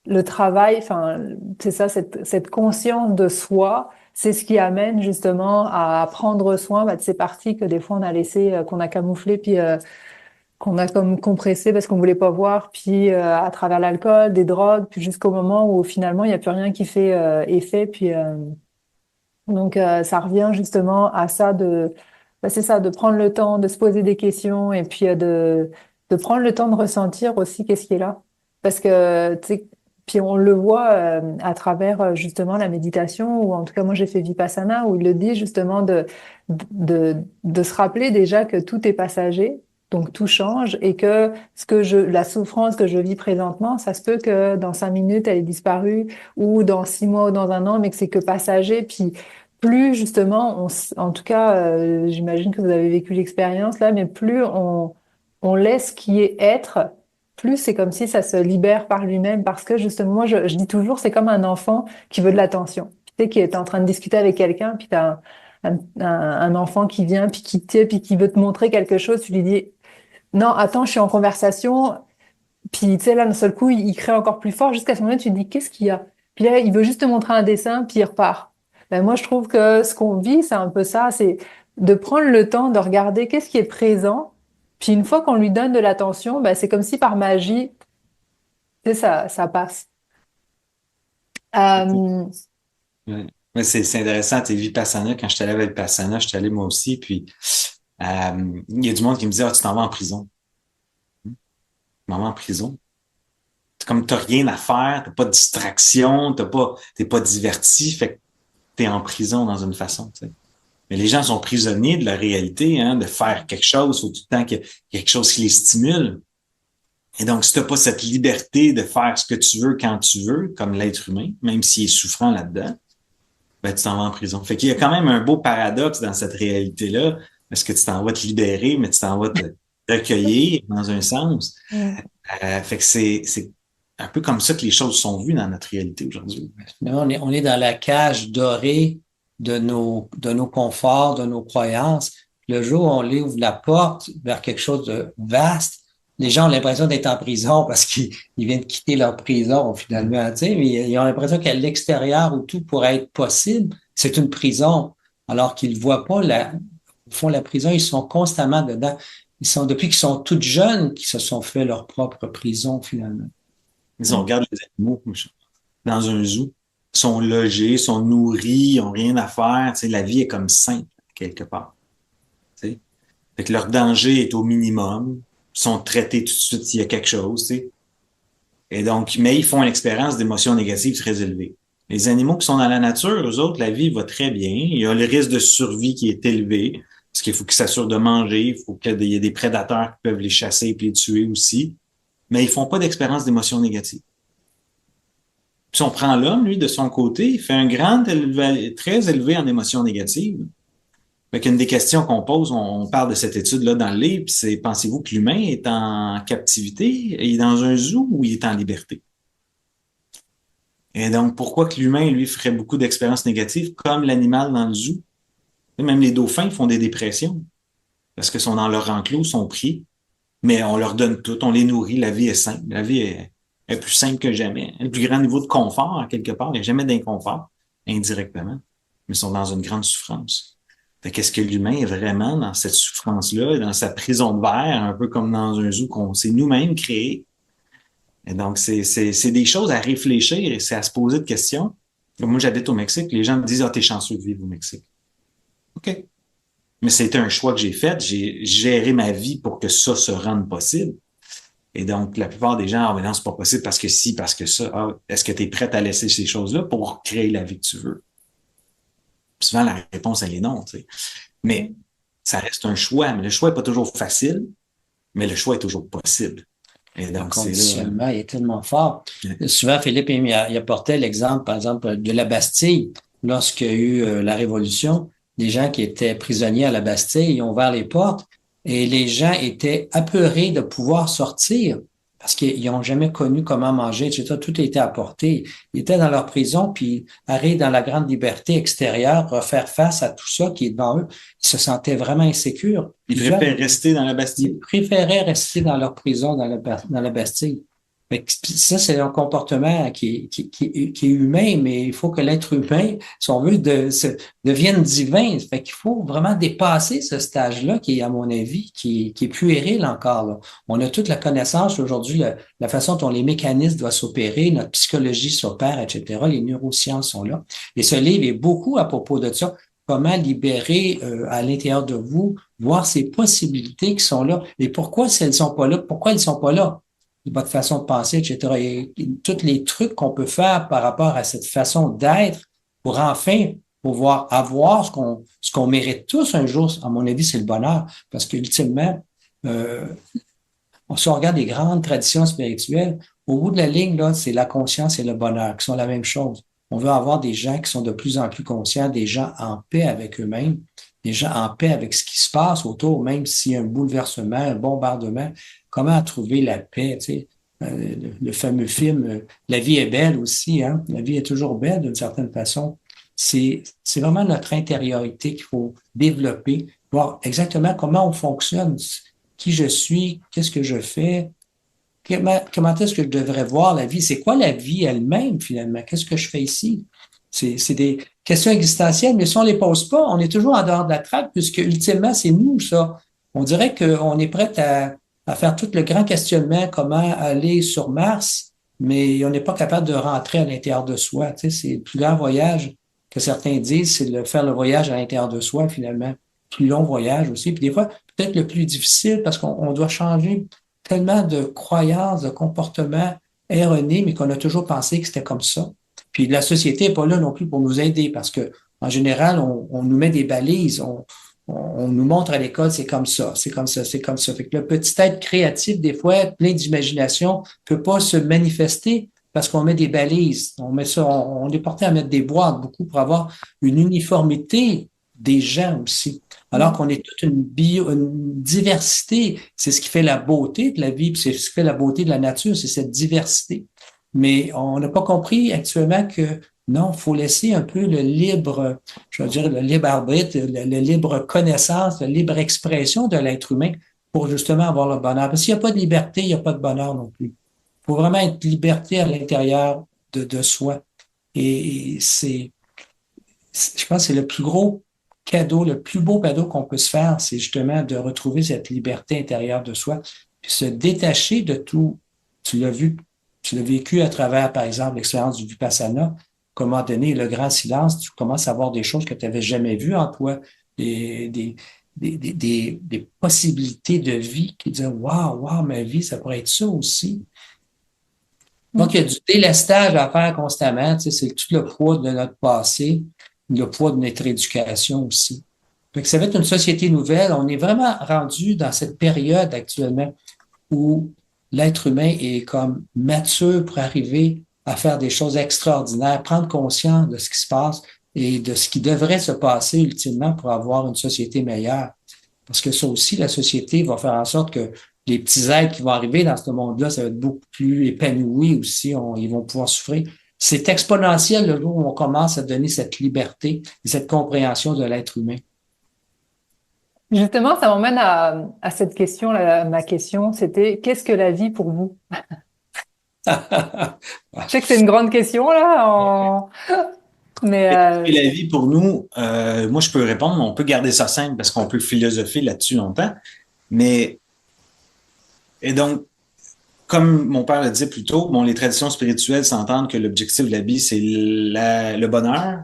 Le travail, enfin, c'est ça, cette conscience de soi, c'est ce qui amène justement à prendre soin de ces parties que des fois on a laissées, qu'on a camouflées, puis qu'on a comme compressées parce qu'on voulait pas voir, puis à travers l'alcool, des drogues, puis jusqu'au moment où finalement il n'y a plus rien qui fait effet, puis donc ça revient justement à ça c'est ça, de prendre le temps de se poser des questions et puis de prendre le temps de ressentir aussi qu'est-ce qui est là. Parce que, tu sais, puis on le voit à travers justement la méditation, ou en tout cas moi j'ai fait Vipassana, où il le dit justement de se rappeler déjà que tout est passager, donc tout change, et que la souffrance que je vis présentement, ça se peut que dans 5 minutes elle ait disparu, ou dans 6 mois ou dans un an, mais que c'est que passager, puis plus justement, en tout cas, j'imagine que vous avez vécu l'expérience là, mais plus on laisse ce qui est être, plus c'est comme si ça se libère par lui-même. Parce que justement, moi, je dis toujours, c'est comme un enfant qui veut de l'attention. Tu sais, qui est en train de discuter avec quelqu'un, puis t'as un enfant qui vient, puis qui veut te montrer quelque chose, tu lui dis, non, attends, je suis en conversation. Puis, tu sais, là, d'un seul coup, il crée encore plus fort jusqu'à ce moment-là, tu te dis, qu'est-ce qu'il y a? Puis là, il veut juste te montrer un dessin, puis il repart. Ben, moi, je trouve que ce qu'on vit, c'est un peu ça, c'est de prendre le temps de regarder qu'est-ce qui est présent Puis une fois qu'on lui donne de l'attention, ben, c'est comme si par magie, tu sais, ça passe. Euh, Ouais. Mais c'est intéressant, tu sais, Vipassana, quand je suis allé avec Vipassana, je suis allé moi aussi, puis il y a du monde qui me dit, ah, tu t'en vas en prison. Tu m'en vas en prison. C'est comme t'as rien à faire, t'as pas de distraction, t'es pas diverti, fait que t'es en prison dans une façon, tu sais. Mais les gens sont prisonniers de la réalité, hein, de faire quelque chose, faut tout le temps qu'il y ait quelque chose qui les stimule. Et donc, si t'as pas cette liberté de faire ce que tu veux quand tu veux, comme l'être humain, même s'il est souffrant là-dedans, ben, tu t'en vas en prison. Fait qu'il y a quand même un beau paradoxe dans cette réalité-là, parce que tu t'en vas te libérer, mais tu t'en vas te recueillir dans un sens. Fait que c'est un peu comme ça que les choses sont vues dans notre réalité aujourd'hui. On est dans la cage dorée de nos conforts, de nos croyances. Le jour où on ouvre la porte vers quelque chose de vaste, les gens ont l'impression d'être en prison parce qu'ils viennent de quitter leur prison finalement, tu sais, mais ils ont l'impression qu'à l'extérieur où tout pourrait être possible, c'est une prison, alors qu'ils voient pas au fond, la prison, ils sont constamment dedans. Depuis qu'ils sont toutes jeunes, qu'ils se sont fait leur propre prison finalement. Ils on regarde les animaux dans un zoo, ils sont logés, sont nourris, ils ont rien à faire. Tu sais, la vie est comme simple, quelque part. Tu sais. Fait que leur danger est au minimum. Ils sont traités tout de suite s'il y a quelque chose. Tu sais. Et donc, mais ils font une expérience d'émotions négatives très élevée. Les animaux qui sont dans la nature, eux autres, la vie va très bien. Il y a le risque de survie qui est élevé, parce qu'il faut qu'ils s'assurent de manger, il faut qu'il y ait des prédateurs qui peuvent les chasser et les tuer aussi. Mais ils font pas d'expérience d'émotions négatives. Puis si on prend l'homme, lui, de son côté, il fait un très élevé en émotions négatives. Fait qu'une des questions qu'on pose, on parle de cette étude-là dans le livre, puis c'est pensez-vous que l'humain est en captivité, il est dans un zoo ou il est en liberté? Et donc, pourquoi que l'humain, lui, ferait beaucoup d'expériences négatives comme l'animal dans le zoo? Et même les dauphins font des dépressions parce qu'ils sont dans leur enclos, sont pris, mais on leur donne tout, on les nourrit, la vie est simple, est plus simple que jamais. Un plus grand niveau de confort, quelque part, il n'y a jamais d'inconfort, indirectement, mais ils sont dans une grande souffrance. Fait qu'est-ce que l'humain est vraiment dans cette souffrance-là, dans sa prison de verre, un peu comme dans un zoo qu'on s'est nous-mêmes créé. Et donc, c'est des choses à réfléchir et c'est à se poser de questions. Comme moi, j'habite au Mexique, les gens me disent, ah, t'es chanceux de vivre au Mexique. OK. Mais c'était un choix que j'ai fait. J'ai géré ma vie pour que ça se rende possible. Et donc, la plupart des gens, ah, mais non, c'est pas possible parce que si, parce que ça. Ah, est-ce que tu es prête à laisser ces choses-là pour créer la vie que tu veux? Puis souvent, la réponse, elle est non, tu sais. Mais ça reste un choix. Mais le choix est pas toujours facile, mais le choix est toujours possible. Et Le donc, c'est là. conditionnement est tellement fort. Souvent, Philippe, il apportait l'exemple, par exemple, de la Bastille. Lorsqu'il y a eu la Révolution, les gens qui étaient prisonniers à la Bastille, ils ont ouvert les portes et les gens étaient apeurés de pouvoir sortir parce qu'ils n'ont jamais connu comment manger, etc. Tout était apporté. Ils étaient dans leur prison, puis arrivent dans la grande liberté extérieure, refaire face à tout ça qui est devant eux. Ils se sentaient vraiment insécures. Ils préfèrent rester dans la Bastille. Ils préféraient rester dans leur prison, dans la Bastille. Fait que ça, c'est un comportement qui est humain, mais il faut que l'être humain, si on veut, devienne divin. Fait qu'il faut vraiment dépasser ce stage-là qui est, à mon avis, qui est puéril encore, là. On a toute la connaissance aujourd'hui, la façon dont les mécanismes doivent s'opérer, notre psychologie s'opère, etc. Les neurosciences sont là. Et ce livre est beaucoup à propos de ça. Comment libérer à l'intérieur de vous, voir ces possibilités qui sont là. Et pourquoi elles sont pas là? Pourquoi elles sont pas là? Votre façon de penser, etc. Et tous les trucs qu'on peut faire par rapport à cette façon d'être pour enfin pouvoir avoir ce qu'on mérite tous un jour, à mon avis, c'est le bonheur. Parce qu'ultimement, si on regarde les grandes traditions spirituelles, au bout de la ligne, là, c'est la conscience et le bonheur qui sont la même chose. On veut avoir des gens qui sont de plus en plus conscients, des gens en paix avec eux-mêmes, des gens en paix avec ce qui se passe autour, même s'il y a un bouleversement, un bombardement. Comment trouver la paix, tu sais? Le fameux film La vie est belle aussi, hein? La vie est toujours belle d'une certaine façon. C'est vraiment notre intériorité qu'il faut développer, voir exactement comment on fonctionne, qui je suis, qu'est-ce que je fais, comment est-ce que je devrais voir la vie, c'est quoi la vie elle-même finalement, qu'est-ce que je fais ici? C'est des questions existentielles, mais si on les pose pas, on est toujours en dehors de la trappe puisque ultimement, c'est nous, ça. on dirait qu'on est prêt à faire tout le grand questionnement, comment aller sur Mars, mais on n'est pas capable de rentrer à l'intérieur de soi. Tu sais, c'est le plus grand voyage que certains disent, c'est de faire le voyage à l'intérieur de soi, finalement. Plus long voyage aussi. Puis des fois, peut-être le plus difficile parce qu'on doit changer tellement de croyances, de comportements erronés, mais qu'on a toujours pensé que c'était comme ça. Puis la société n'est pas là non plus pour nous aider parce que en général, on nous met des balises, on nous montre à l'école, c'est comme ça, c'est comme ça, c'est comme ça. Fait que le petit être créatif, des fois, plein d'imagination, peut pas se manifester parce qu'on met des balises. On met ça, on est porté à mettre des boîtes beaucoup pour avoir une uniformité des gens aussi. Alors qu'on est toute une diversité. C'est ce qui fait la beauté de la vie, puis c'est ce qui fait la beauté de la nature, c'est cette diversité. Mais on n'a pas compris actuellement que non, il faut laisser un peu le libre, je veux dire, le libre arbitre, le libre connaissance, la libre expression de l'être humain pour justement avoir le bonheur. Parce qu'il n'y a pas de liberté, il n'y a pas de bonheur non plus. Il faut vraiment être liberté à l'intérieur de soi. Et je pense que c'est le plus gros cadeau, le plus beau cadeau qu'on peut se faire, c'est justement de retrouver cette liberté intérieure de soi, puis se détacher de tout. Tu l'as vu, tu l'as vécu à travers, par exemple, l'expérience du Vipassana. Comment donner le grand silence, tu commences à voir des choses que tu n'avais jamais vues en toi, des possibilités de vie qui disent waouh, ma vie, ça pourrait être ça aussi. Donc, il y a du délestage à faire constamment. Tu sais, c'est tout le poids de notre passé, le poids de notre éducation aussi. Donc, ça va être une société nouvelle. On est vraiment rendu dans cette période actuellement où l'être humain est comme mature pour arriver à faire des choses extraordinaires, prendre conscience de ce qui se passe et de ce qui devrait se passer ultimement pour avoir une société meilleure. Parce que ça aussi, la société va faire en sorte que les petits êtres qui vont arriver dans ce monde-là, ça va être beaucoup plus épanoui aussi, ils vont pouvoir souffrir. C'est exponentiel le jour où on commence à donner cette liberté et cette compréhension de l'être humain. Justement, ça m'emmène à cette question, là, ma question, c'était qu'est-ce que la vie pour vous? Je sais que c'est une grande question là, mais Et la vie pour nous, moi je peux répondre, on peut garder ça simple parce qu'on peut philosopher là-dessus longtemps. Mais et donc, comme mon père le disait plus tôt, bon, les traditions spirituelles s'entendent que l'objectif de la vie, c'est le bonheur,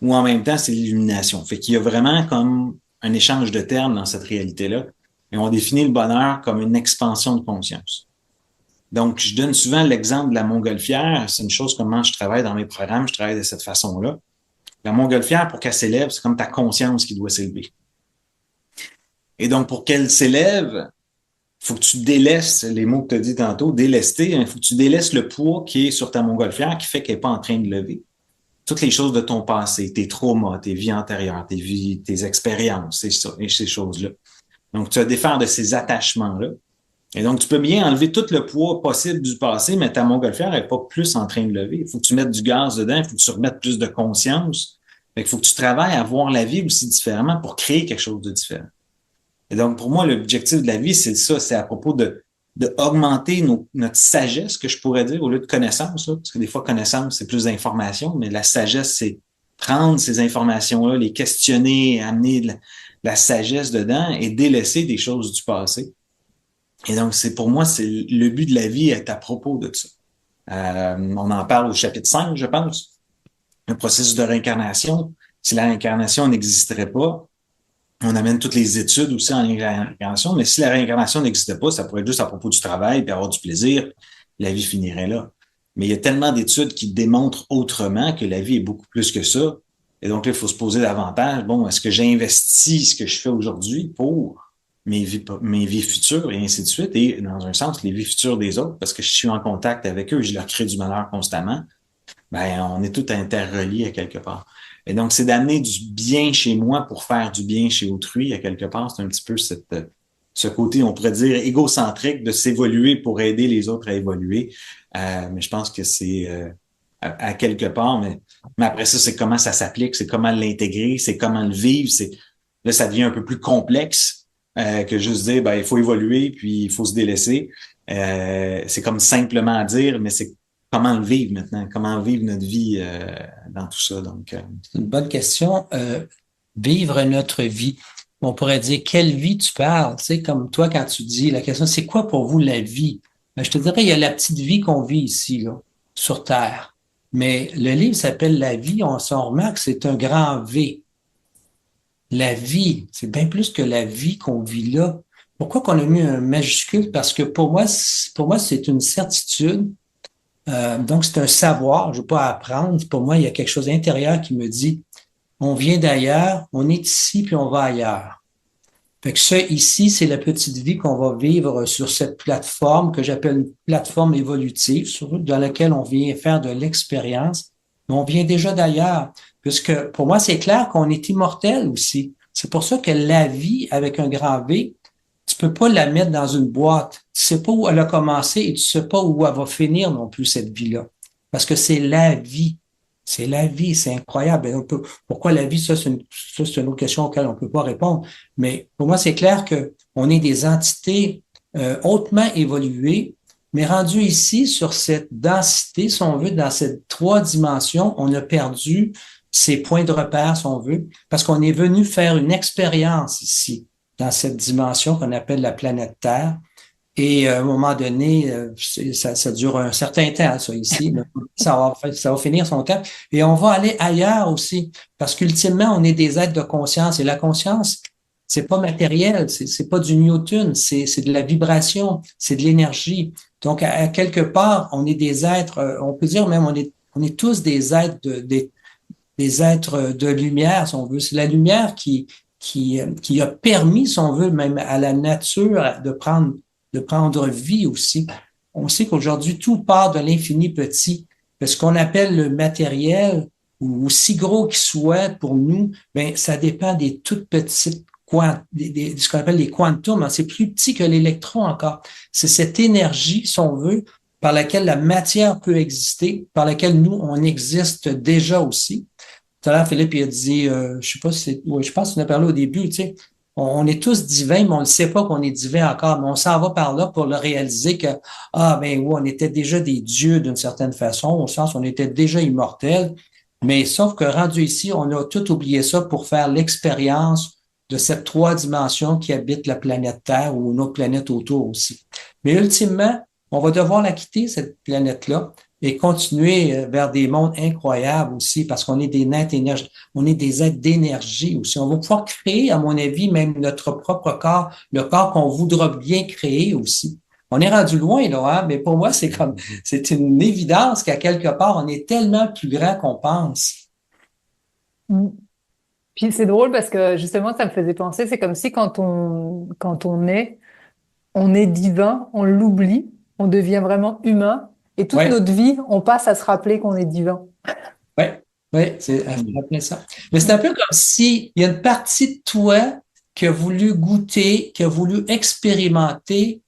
ou en même temps, c'est l'illumination. Fait qu'il y a vraiment comme un échange de termes dans cette réalité-là. Et on définit le bonheur comme une expansion de conscience. Donc, je donne souvent l'exemple de la montgolfière. C'est une chose comment je travaille dans mes programmes. Je travaille de cette façon-là. La montgolfière, pour qu'elle s'élève, c'est comme ta conscience qui doit s'élever. Et donc, pour qu'elle s'élève, il faut que tu délaisses les mots que tu as dit tantôt, délester. Il faut que tu délaisses le poids qui est sur ta montgolfière qui fait qu'elle n'est pas en train de lever. Toutes les choses de ton passé, tes traumas, tes vies antérieures, tes vies, tes expériences, ces choses-là. Donc, tu vas défaire de ces attachements-là. Et donc, tu peux bien enlever tout le poids possible du passé, mais ta montgolfière n'est pas plus en train de lever. Il faut que tu mettes du gaz dedans, il faut que tu remettes plus de conscience. Fait qu'il faut que tu travailles à voir la vie aussi différemment pour créer quelque chose de différent. Et donc, pour moi, l'objectif de la vie, c'est ça, c'est à propos de augmenter notre sagesse, que je pourrais dire, au lieu de connaissance, là, parce que des fois, connaissance, c'est plus d'informations, mais la sagesse, c'est prendre ces informations-là, les questionner, amener de la sagesse dedans et délaisser des choses du passé. Et donc, pour moi, c'est le but de la vie est à propos de ça. On en parle au chapitre 5, je pense. Le processus de réincarnation. Si la réincarnation n'existerait pas, on amène toutes les études aussi en réincarnation, mais si la réincarnation n'existait pas, ça pourrait être juste à propos du travail, puis avoir du plaisir, la vie finirait là. Mais il y a tellement d'études qui démontrent autrement que la vie est beaucoup plus que ça. Et donc là, il faut se poser davantage, bon, est-ce que j'investis ce que je fais aujourd'hui pour mes vies futures et ainsi de suite, et dans un sens, les vies futures des autres, parce que je suis en contact avec eux, je leur crée du malheur constamment, ben, on est tout interreliés à quelque part. Et donc, c'est d'amener du bien chez moi pour faire du bien chez autrui, à quelque part. C'est un petit peu ce côté, on pourrait dire, égocentrique de s'évoluer pour aider les autres à évoluer. Mais je pense que c'est à quelque part, mais après ça, c'est comment ça s'applique, c'est comment l'intégrer, c'est comment le vivre. Là, ça devient un peu plus complexe que juste dire, ben, il faut évoluer, puis il faut se délaisser. C'est comme simplement à dire, mais c'est comment le vivre maintenant, comment vivre notre vie dans tout ça. Donc, c'est une bonne question. Vivre notre vie. On pourrait dire quelle vie tu parles, tu sais, comme toi quand tu dis la question, c'est quoi pour vous la vie? Ben, je te dirais, il y a la petite vie qu'on vit ici, là, sur Terre. Mais le livre s'appelle La vie, on remarque, c'est un grand V. La vie, c'est bien plus que la vie qu'on vit là. Pourquoi qu'on a mis un majuscule? Parce que pour moi, c'est une certitude. Donc, c'est un savoir. Je veux pas apprendre. Pour moi, il y a quelque chose d'intérieur qui me dit, on vient d'ailleurs, on est ici, puis on va ailleurs. Fait que ça, ici, c'est la petite vie qu'on va vivre sur cette plateforme que j'appelle une plateforme évolutive, dans laquelle on vient faire de l'expérience. Mais on vient déjà d'ailleurs, puisque pour moi, c'est clair qu'on est immortel aussi. C'est pour ça que la vie, avec un grand V, tu peux pas la mettre dans une boîte. Tu sais pas où elle a commencé et tu sais pas où elle va finir non plus, cette vie-là. Parce que c'est la vie. C'est la vie, c'est incroyable. Et pourquoi la vie, ça, c'est une autre question auquel on peut pas répondre. Mais pour moi, c'est clair que on est des entités hautement évoluées, mais rendues ici sur cette densité, si on veut, dans cette trois dimensions, on a perdu ces points de repère, si on veut, parce qu'on est venu faire une expérience ici, dans cette dimension qu'on appelle la planète Terre. Et à un moment donné, ça dure un certain temps, ça ici. Ça va finir son temps. Et on va aller ailleurs aussi, parce qu'ultimement, on est des êtres de conscience. Et la conscience, c'est pas matériel, c'est pas du Newton, c'est de la vibration, c'est de l'énergie. Donc, à quelque part, on est des êtres, on peut dire même, on est tous des êtres des êtres de lumière, si on veut. C'est la lumière qui a permis, si on veut, même à la nature de prendre vie aussi. On sait qu'aujourd'hui, tout part de l'infini petit. Ce qu'on appelle le matériel, ou aussi gros qu'il soit pour nous, ben, ça dépend des toutes petites ce qu'on appelle les quantums. C'est plus petit que l'électron encore. C'est cette énergie, si on veut, par laquelle la matière peut exister, par laquelle nous, on existe déjà aussi. Tout à l'heure, Philippe, il a dit, je sais pas si c'est, ouais, je pense qu'on a parlé au début, tu sais, on est tous divins, mais on ne sait pas qu'on est divin encore, mais on s'en va par là pour le réaliser que, ah, ben oui, on était déjà des dieux d'une certaine façon, au sens où on était déjà immortels, mais sauf que rendu ici, on a tout oublié ça pour faire l'expérience de cette trois dimensions qui habitent la planète Terre ou une autre planète autour aussi. Mais ultimement, on va devoir la quitter, cette planète-là, et continuer vers des mondes incroyables aussi, parce qu'on est on est des êtres d'énergie aussi. On va pouvoir créer, à mon avis, même notre propre corps, le corps qu'on voudra bien créer aussi. On est rendu loin, là, hein? Mais pour moi, c'est une évidence qu'à quelque part, on est tellement plus grand qu'on pense. Mm. Puis c'est drôle parce que justement, ça me faisait penser, c'est comme si quand on est divin, on l'oublie, on devient vraiment humain, et toute Ouais, notre vie, on passe à se rappeler qu'on est divin. ouais, ouais, c'est à peu près ça. Mais c'est un peu comme si il y a une partie de toi qui a voulu goûter, qui a voulu expérimenter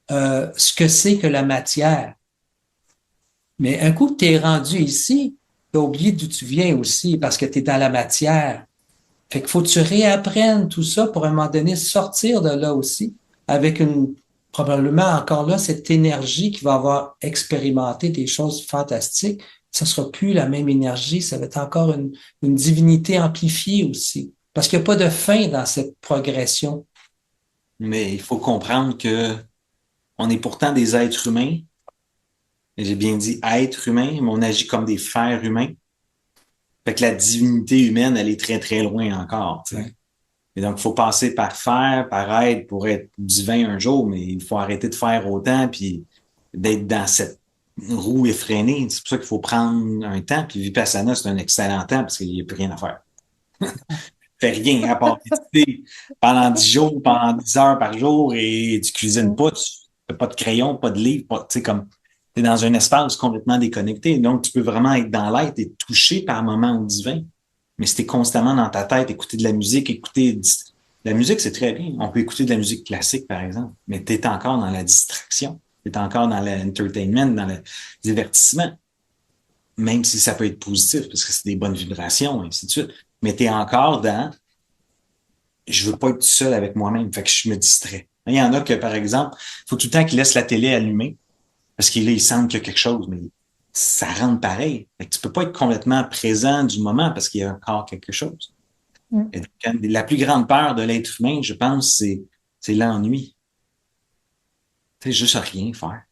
ce que c'est que la matière. Mais un coup que tu es rendu ici, tu as oublié d'où tu viens aussi parce que tu es dans la matière. Fait qu'il faut que tu réapprennes tout ça pour à un moment donné sortir de là aussi avec probablement encore là cette énergie qui va avoir expérimenté des choses fantastiques. Ça sera plus la même énergie, ça va être encore une divinité amplifiée aussi. Parce qu'il n'y a pas de fin dans cette progression. Mais il faut comprendre que on est pourtant des êtres humains. Et j'ai bien dit êtres humains, mais on agit comme des fers humains. Fait que la divinité humaine, elle est très, très loin encore, tu sais. Ouais. Et donc, il faut passer par faire, par être pour être divin un jour, mais il faut arrêter de faire autant puis d'être dans cette roue effrénée. C'est pour ça qu'il faut prendre un temps. Puis Vipassana, c'est un excellent temps parce qu'il n'y a plus rien à faire. Fais rien à part méditer pendant 10 jours, pendant 10 heures par jour et tu cuisines pas, tu fais pas de crayon, pas de livre, pas, tu sais, comme t'es dans un espace complètement déconnecté. Donc, tu peux vraiment être dans l'être et touché par moments au divin. Mais si t'es constamment dans ta tête, écouter de la musique, la musique, c'est très bien. On peut écouter de la musique classique, par exemple, mais t'es encore dans la distraction. T'es encore dans l'entertainment, dans le divertissement. Même si ça peut être positif, parce que c'est des bonnes vibrations, et ainsi de suite. Mais t'es encore dans je veux pas être tout seul avec moi-même, fait que je me distrais. Il y en a que, par exemple, faut tout le temps qu'ils laissent la télé allumée, parce qu'il il semble qu'il y a quelque chose, mais ça rentre pareil. Fait que tu peux pas être complètement présent du moment parce qu'il y a encore quelque chose. Mm. Et donc, la plus grande peur de l'être humain, je pense, c'est l'ennui. Tu sais, juste à rien faire.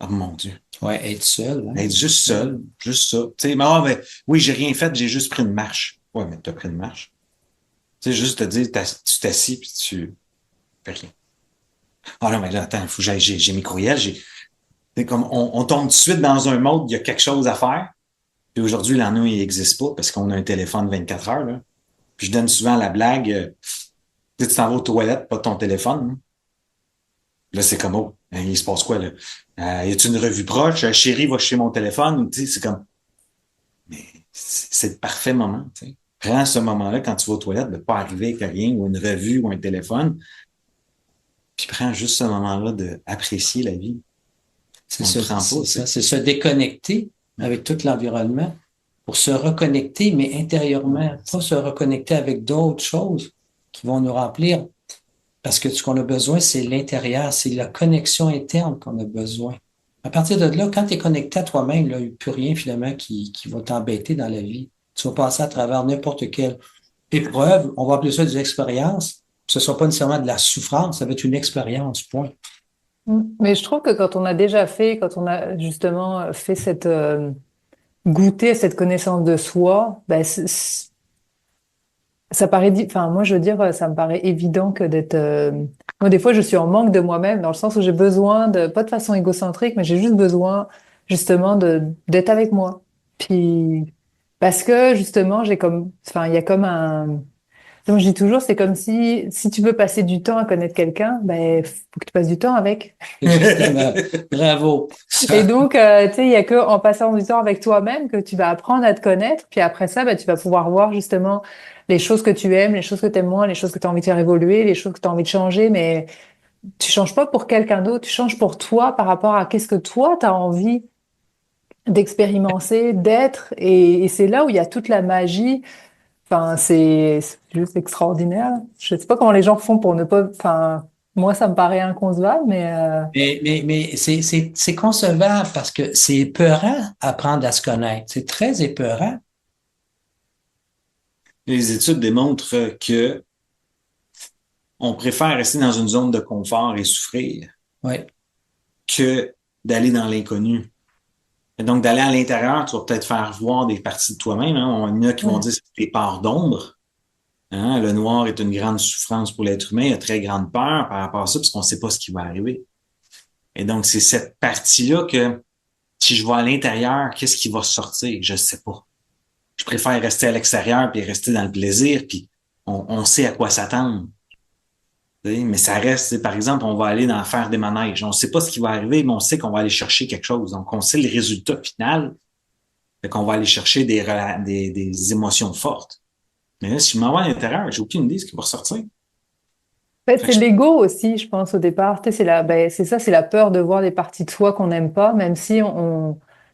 Oh mon Dieu. Ouais, être seul, hein. Être juste seul, juste ça. Tu sais, mais, oui, j'ai rien fait, j'ai juste pris une marche. Ouais, mais t'as pris une marche. Tu sais, juste te dire, tu t'assis puis tu fais rien. Ah non, mais là, attends, faut que j'ai mes courriels, c'est comme, on tombe tout de suite dans un mode, il y a quelque chose à faire. Puis aujourd'hui, l'ennui, il n'existe pas parce qu'on a un téléphone 24 heures, là. Puis je donne souvent la blague, tu t'en vas aux toilettes, pas ton téléphone, hein. Là, c'est comme, oh, hein, il se passe quoi, là? Y a-tu une revue proche? Chérie, va chez mon téléphone. Tu sais, c'est comme, mais c'est le parfait moment, tu sais. Prends ce moment-là quand tu vas aux toilettes de pas arriver avec rien ou une revue ou un téléphone. Puis prends juste ce moment-là d'apprécier la vie. C'est On le ça, prend pas, tu sais. c'est se déconnecter avec tout l'environnement pour se reconnecter, mais intérieurement, pas se reconnecter avec d'autres choses qui vont nous remplir. Parce que ce qu'on a besoin, c'est l'intérieur, c'est la connexion interne qu'on a besoin. À partir de là, quand tu es connecté à toi-même, là, il n'y a plus rien finalement qui va t'embêter dans la vie. Tu vas passer à travers n'importe quelle épreuve, on va appeler ça des expériences. Ce ne sera pas nécessairement de la souffrance, ça va être une expérience, point. Mm. Mais je trouve que quand on a déjà fait, quand on a justement fait cette goûter à cette connaissance de soi, ben ça paraît, enfin moi je veux dire, ça me paraît évident que d'être. Moi des fois je suis en manque de moi-même dans le sens où j'ai besoin de, pas de façon égocentrique, mais j'ai juste besoin justement de d'être avec moi. Puis parce que justement j'ai comme, enfin il y a comme un. Donc je dis toujours, c'est comme si tu veux passer du temps à connaître quelqu'un, ben faut que tu passes du temps avec. Justement, bravo. Et donc, tu sais, il y a que en passant du temps avec toi-même que tu vas apprendre à te connaître. Puis après ça, bah, tu vas pouvoir voir justement les choses que tu aimes, les choses que tu aimes moins, les choses que tu as envie de faire évoluer, les choses que tu as envie de changer. Mais tu changes pas pour quelqu'un d'autre, tu changes pour toi par rapport à qu'est-ce que toi, tu as envie d'expérimenter, d'être. Et c'est là où il y a toute la magie. Enfin, c'est juste extraordinaire. Je sais pas comment les gens font pour ne pas... Enfin, moi, ça me paraît inconcevable, mais... Mais c'est concevable parce que c'est épeurant apprendre à se connaître. C'est très épeurant. Les études démontrent que on préfère rester dans une zone de confort et souffrir Oui. que d'aller dans l'inconnu. Et donc, d'aller à l'intérieur, tu vas peut-être faire voir des parties de toi-même, hein. Il y en a qui vont dire que c'est des parts d'ombre. Hein. Le noir est une grande souffrance pour l'être humain. Il a très grande peur par rapport à ça, parce qu'on ne sait pas ce qui va arriver. Et donc, c'est cette partie-là que si je vais à l'intérieur, qu'est-ce qui va sortir? Je ne sais pas. Je préfère rester à l'extérieur puis rester dans le plaisir, puis on sait à quoi s'attendre. Mais ça reste, par exemple, on va aller dans faire des manèges. On ne sait pas ce qui va arriver, mais on sait qu'on va aller chercher quelque chose. Donc, on sait le résultat final. Fait qu'on va aller chercher des émotions fortes. Mais là, si je m'en vais à l'intérieur, j'ai aucune idée de ce qui va ressortir. En fait, Fait c'est que l'ego aussi, je pense, au départ. Tu sais, c'est ça, c'est la peur de voir des parties de soi qu'on n'aime pas, même si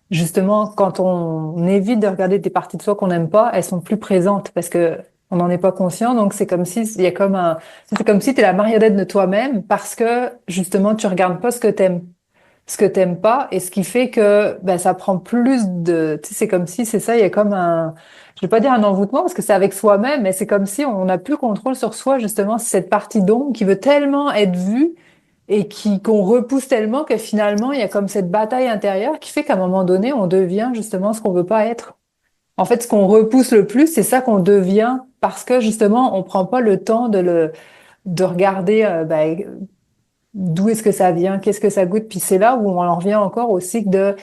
justement, quand on évite de regarder des parties de soi qu'on n'aime pas, elles sont plus présentes parce que on n'en est pas conscient. Donc, c'est comme si, il y a comme c'est comme si t'es la marionnette de toi-même parce que, justement, tu regardes pas ce que t'aimes pas, et ce qui fait que ben, ça prend plus de... Tu sais, c'est comme si, c'est ça, il y a comme un... Je vais pas dire un envoûtement, parce que c'est avec soi-même, mais c'est comme si on n'a plus contrôle sur soi, justement, c'est cette partie d'ombre qui veut tellement être vue et qu'on repousse tellement que finalement, il y a comme cette bataille intérieure qui fait qu'à un moment donné, on devient justement ce qu'on veut pas être. En fait, ce qu'on repousse le plus, c'est ça qu'on devient parce que justement, on prend pas le temps de regarder ben, d'où est-ce que ça vient, qu'est-ce que ça goûte. Puis c'est là où on en revient encore au cycle de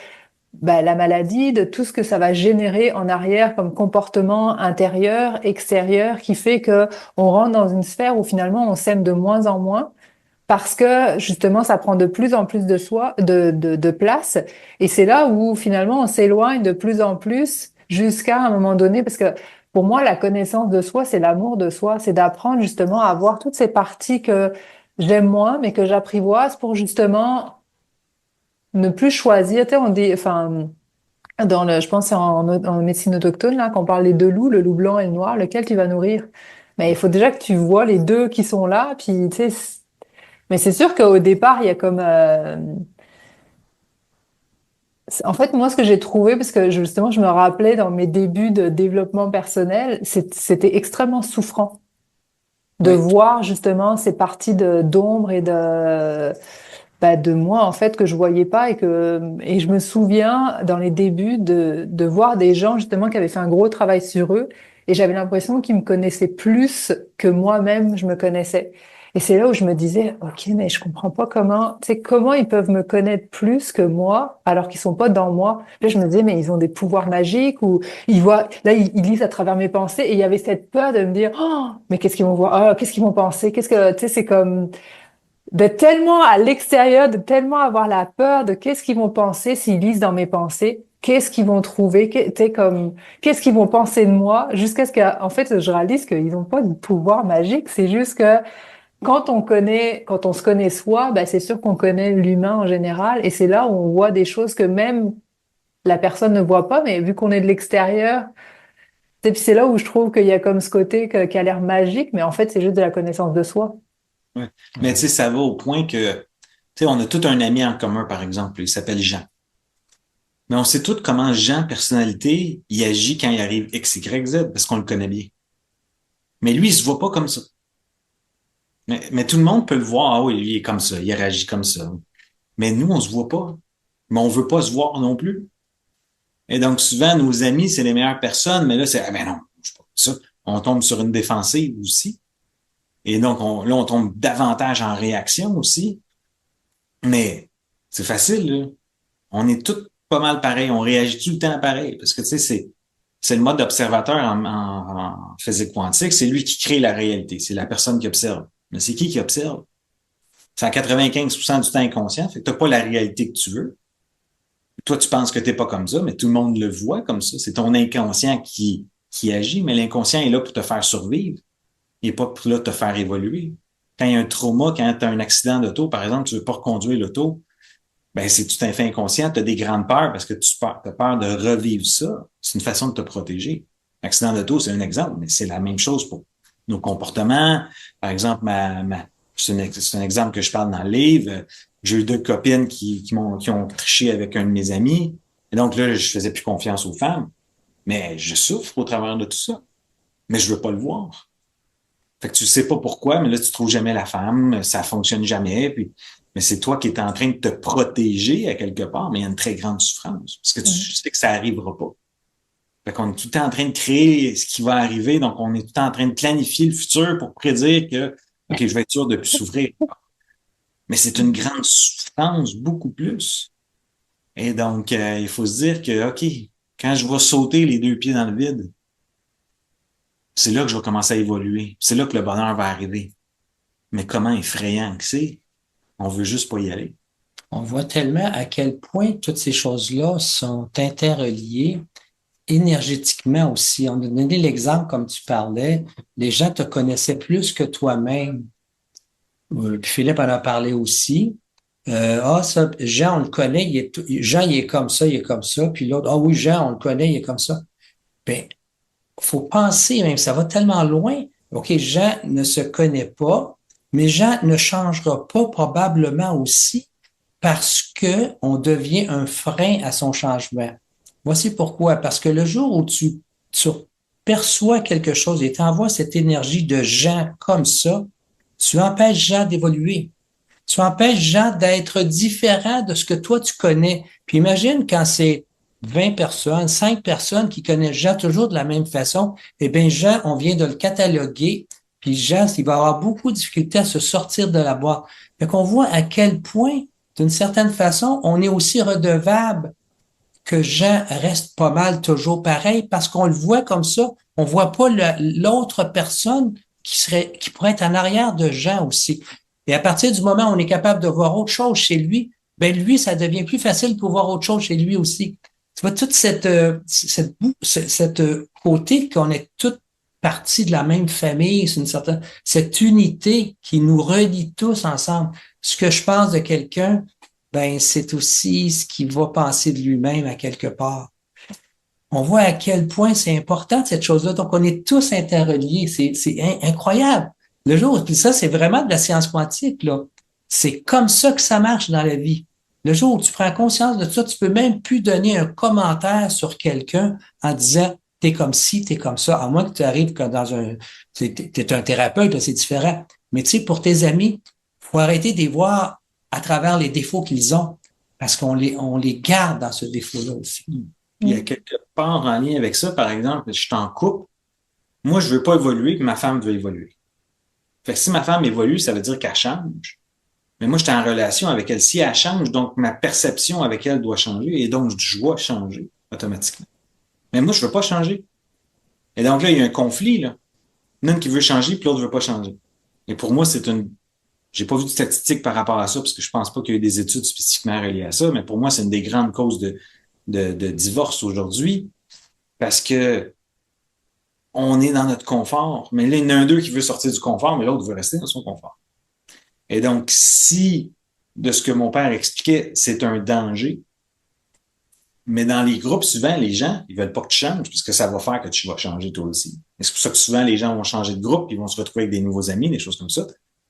bah, la maladie, de tout ce que ça va générer en arrière comme comportement intérieur, extérieur, qui fait que on rentre dans une sphère où finalement on s'aime de moins en moins parce que justement ça prend de plus en plus de soi, de place. Et c'est là où finalement on s'éloigne de plus en plus jusqu'à un moment donné, parce que pour moi, la connaissance de soi, c'est l'amour de soi, c'est d'apprendre justement à voir toutes ces parties que j'aime moins, mais que j'apprivoise pour justement ne plus choisir. Tu sais, on dit, enfin, je pense que c'est en médecine autochtone, là, qu'on parle des deux loups, le loup blanc et le noir, lequel tu vas nourrir. Mais il faut déjà que tu vois les deux qui sont là, puis, tu sais, mais c'est sûr qu'au départ, il y a comme, En fait, moi, ce que j'ai trouvé, parce que justement, je me rappelais dans mes débuts de développement personnel, c'était extrêmement souffrant de Oui. voir justement ces parties d'ombre et de moi en fait que je voyais pas et je me souviens dans les débuts de voir des gens justement qui avaient fait un gros travail sur eux et j'avais l'impression qu'ils me connaissaient plus que moi-même je me connaissais. Et c'est là où je me disais, ok, mais je comprends pas comment, tu sais, comment ils peuvent me connaître plus que moi alors qu'ils sont pas dans moi. Là, je me disais, mais ils ont des pouvoirs magiques ou ils voient, là, ils lisent à travers mes pensées et il y avait cette peur de me dire, oh, mais qu'est-ce qu'ils vont voir, oh, qu'est-ce qu'ils vont penser, qu'est-ce que, tu sais, c'est comme, de tellement à l'extérieur, de tellement avoir la peur de qu'est-ce qu'ils vont penser s'ils lisent dans mes pensées, qu'est-ce qu'ils vont trouver, qu'est-ce qu'ils vont penser de moi, jusqu'à ce qu'en fait, je réalise qu'ils n'ont pas de pouvoir magique. C'est juste que quand on se connaît soi, bah, c'est sûr qu'on connaît l'humain en général, et c'est là où on voit des choses que même la personne ne voit pas, mais vu qu'on est de l'extérieur, et puis c'est là où je trouve qu'il y a comme ce côté qui a l'air magique, mais en fait, c'est juste de la connaissance de soi. Ouais. Mais tu sais, ça va au point que, tu sais, on a tout un ami en commun, par exemple, il s'appelle Jean. Mais on sait tous comment Jean, personnalité, il agit quand il arrive X, Y, Z, parce qu'on le connaît bien. Mais lui, il se voit pas comme ça. Mais tout le monde peut le voir. Ah oui, lui, il est comme ça, il réagit comme ça. Mais nous, on se voit pas. Mais on veut pas se voir non plus. Et donc, souvent, nos amis, c'est les meilleures personnes, mais là, c'est, ah ben non, je sais pas ça. On tombe sur une défensive aussi. Et donc, là, on tombe davantage en réaction aussi. Mais c'est facile, là. On est tous pas mal pareil. On réagit tout le temps pareil. Parce que, tu sais, c'est le mode observateur en physique quantique. C'est lui qui crée la réalité. C'est la personne qui observe. Mais c'est qui observe? C'est à 95% du temps inconscient. Fait que t'as pas la réalité que tu veux. Toi, tu penses que t'es pas comme ça, mais tout le monde le voit comme ça. C'est ton inconscient qui agit, mais l'inconscient est là pour te faire survivre. Il est pas pour là te faire évoluer. Quand il y a un trauma, quand tu as un accident d'auto, par exemple, tu veux pas reconduire l'auto, ben c'est tout à fait inconscient, tu as des grandes peurs parce que tu as peur de revivre ça. C'est une façon de te protéger. L'accident d'auto, c'est un exemple, mais c'est la même chose pour nos comportements. Par exemple, c'est un exemple que je parle dans le livre. J'ai eu 2 copines qui ont triché avec un de mes amis. Et donc là, je faisais plus confiance aux femmes. Mais je souffre au travers de tout ça. Mais je veux pas le voir. Fait que tu sais pas pourquoi, mais là, tu trouves jamais la femme, ça fonctionne jamais, puis, mais c'est toi qui es en train de te protéger à quelque part, mais il y a une très grande souffrance, parce que tu sais que ça arrivera pas. Fait qu'on est tout le temps en train de créer ce qui va arriver, donc on est tout le temps en train de planifier le futur pour prédire que, OK, je vais être sûr de plus souffrir. Mais c'est une grande souffrance, beaucoup plus. Et donc, il faut se dire que, OK, quand je vais sauter les 2 pieds dans le vide, c'est là que je vais commencer à évoluer. C'est là que le bonheur va arriver. Mais comment effrayant que c'est. On veut juste pas y aller. On voit tellement à quel point toutes ces choses-là sont interreliées énergétiquement aussi. On a donné l'exemple, comme tu parlais, les gens te connaissaient plus que toi-même. Puis Philippe en a parlé aussi. Ça, Jean, on le connaît, Jean, il est comme ça, il est comme ça. Puis l'autre, ah oui, Jean, on le connaît, il est comme ça. Ben, faut penser, même, ça va tellement loin. OK, Jean ne se connaît pas, mais Jean ne changera pas probablement aussi parce que on devient un frein à son changement. Voici pourquoi. Parce que le jour où tu perçois quelque chose et t'envoies cette énergie de Jean comme ça, tu empêches Jean d'évoluer. Tu empêches Jean d'être différent de ce que toi tu connais. Puis imagine quand c'est 20 personnes, 5 personnes qui connaissent Jean toujours de la même façon, eh bien Jean, on vient de le cataloguer, puis Jean, il va avoir beaucoup de difficultés à se sortir de la boîte. Fait qu'on voit à quel point, d'une certaine façon, on est aussi redevable que Jean reste pas mal toujours pareil parce qu'on le voit comme ça. On voit pas l'autre personne qui pourrait être en arrière de Jean aussi. Et à partir du moment où on est capable de voir autre chose chez lui, ben lui, ça devient plus facile pour voir autre chose chez lui aussi. Tu vois, toute cette côté qu'on est toutes partie de la même famille, c'est cette unité qui nous relie tous ensemble. Ce que je pense de quelqu'un, ben, c'est aussi ce qu'il va penser de lui-même à quelque part. On voit à quel point c'est important cette chose-là. Donc, on est tous interreliés. C'est incroyable. Le jour, puis ça, c'est vraiment de la science quantique, là. C'est comme ça que ça marche dans la vie. Le jour où tu prends conscience de ça, tu peux même plus donner un commentaire sur quelqu'un en disant t'es comme ci, t'es comme ça, à moins que tu arrives que dans t'es un thérapeute, là, c'est différent. Mais tu sais, pour tes amis, faut arrêter de les voir à travers les défauts qu'ils ont, parce on les garde dans ce défaut-là aussi. Puis, il y a quelque part en lien avec ça, par exemple, je suis en couple, moi, je veux pas évoluer, puis ma femme veut évoluer. Fait que si ma femme évolue, ça veut dire qu'elle change. Mais moi, j'étais en relation avec elle. Si elle change, donc ma perception avec elle doit changer, et donc je dois changer automatiquement. Mais moi, je veux pas changer. Et donc là, il y a un conflit, là. L'une qui veut changer, puis l'autre veut pas changer. Et pour moi, j'ai pas vu de statistiques par rapport à ça, parce que je pense pas qu'il y ait des études spécifiquement reliées à ça, mais pour moi, c'est une des grandes causes de divorce aujourd'hui, parce que on est dans notre confort, mais là, il y en a un d'eux qui veut sortir du confort, mais l'autre veut rester dans son confort. Et donc, si, de ce que mon père expliquait, c'est un danger, mais dans les groupes, souvent, les gens, ils veulent pas que tu changes, parce que ça va faire que tu vas changer toi aussi. Et c'est pour ça que souvent, les gens vont changer de groupe, ils vont se retrouver avec des nouveaux amis, des choses comme ça,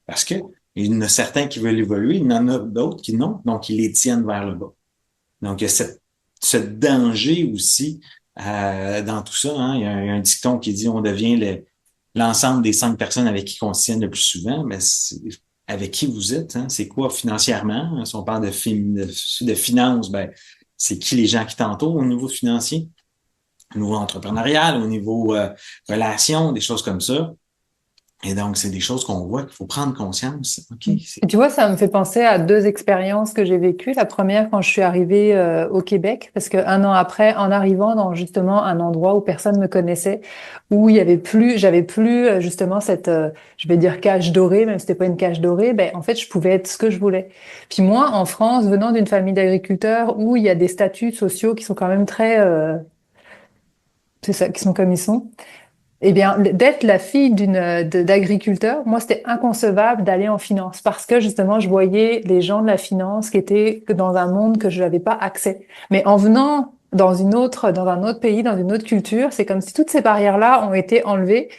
parce que il y en a certains qui veulent évoluer, il y en a d'autres qui non, donc ils les tiennent vers le bas. Donc, il y a ce danger aussi dans tout ça. Hein. Il y a un dicton qui dit on devient l'ensemble des 5 personnes avec qui on se tient le plus souvent. Mais avec qui vous êtes, hein? C'est quoi financièrement? Si on parle de finances, ben, c'est qui les gens qui t'entourent au niveau financier, au niveau entrepreneurial, au niveau relations, des choses comme ça. Et donc, c'est des choses qu'on voit qu'il faut prendre conscience. OK, Et tu vois, ça me fait penser à deux expériences que j'ai vécues. La première, quand je suis arrivée au Québec, parce que 1 an après, en arrivant dans justement un endroit où personne me connaissait, où il y avait plus, j'avais plus justement cette, je vais dire cage dorée, même si c'était pas une cage dorée, ben en fait, je pouvais être ce que je voulais. Puis moi, en France, venant d'une famille d'agriculteurs où il y a des statuts sociaux qui sont quand même très, c'est ça, qui sont comme ils sont. Eh bien, d'être la fille d'agriculteur, moi, c'était inconcevable d'aller en finance parce que justement, je voyais les gens de la finance qui étaient dans un monde que je n'avais pas accès. Mais en venant dans un autre pays, dans une autre culture, c'est comme si toutes ces barrières-là ont été enlevées.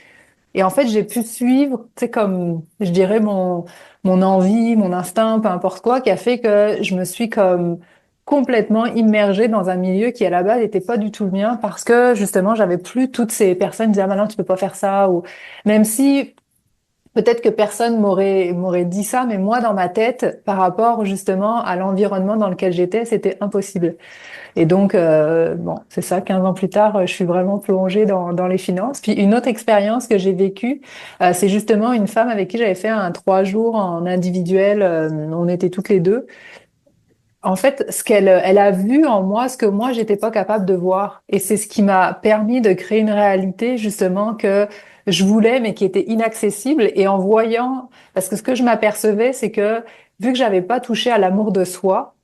Et en fait, j'ai pu suivre, tu sais, comme, je dirais, mon envie, mon instinct, peu importe quoi, qui a fait que je me suis comme complètement immergée dans un milieu qui, à la base, n'était pas du tout le mien parce que, justement, j'avais plus toutes ces personnes qui disaient, ah, maintenant, tu peux pas faire ça, ou même si peut-être que personne m'aurait dit ça, mais moi, dans ma tête, par rapport, justement, à l'environnement dans lequel j'étais, c'était impossible. Et donc, bon, c'est ça, 15 ans plus tard, je suis vraiment plongée dans les finances. Puis une autre expérience que j'ai vécue, c'est justement une femme avec qui j'avais fait un 3 jours en individuel. On était toutes les deux. En fait, elle a vu en moi ce que moi, j'étais pas capable de voir. Et c'est ce qui m'a permis de créer une réalité, justement, que je voulais, mais qui était inaccessible. Et en voyant, parce que ce que je m'apercevais, c'est que vu que j'avais pas touché à l'amour de soi,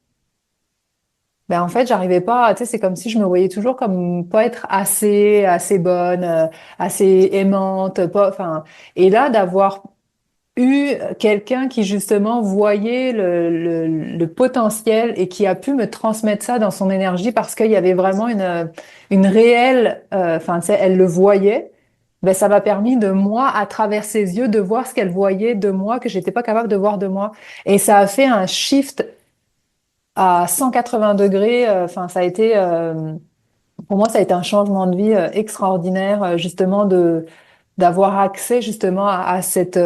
ben en fait, j'arrivais pas, tu sais, c'est comme si je me voyais toujours comme pas être assez bonne, assez aimante, pas, enfin, et là d'avoir eu quelqu'un qui justement voyait le potentiel et qui a pu me transmettre ça dans son énergie parce qu'il y avait vraiment une réelle, enfin, tu sais, elle le voyait. Ben, ça m'a permis de moi, à travers ses yeux, de voir ce qu'elle voyait de moi que j'étais pas capable de voir de moi. Et ça a fait un shift à 180 degrés. Enfin, ça a été, pour moi, ça a été un changement de vie extraordinaire, justement d'avoir accès justement à cette,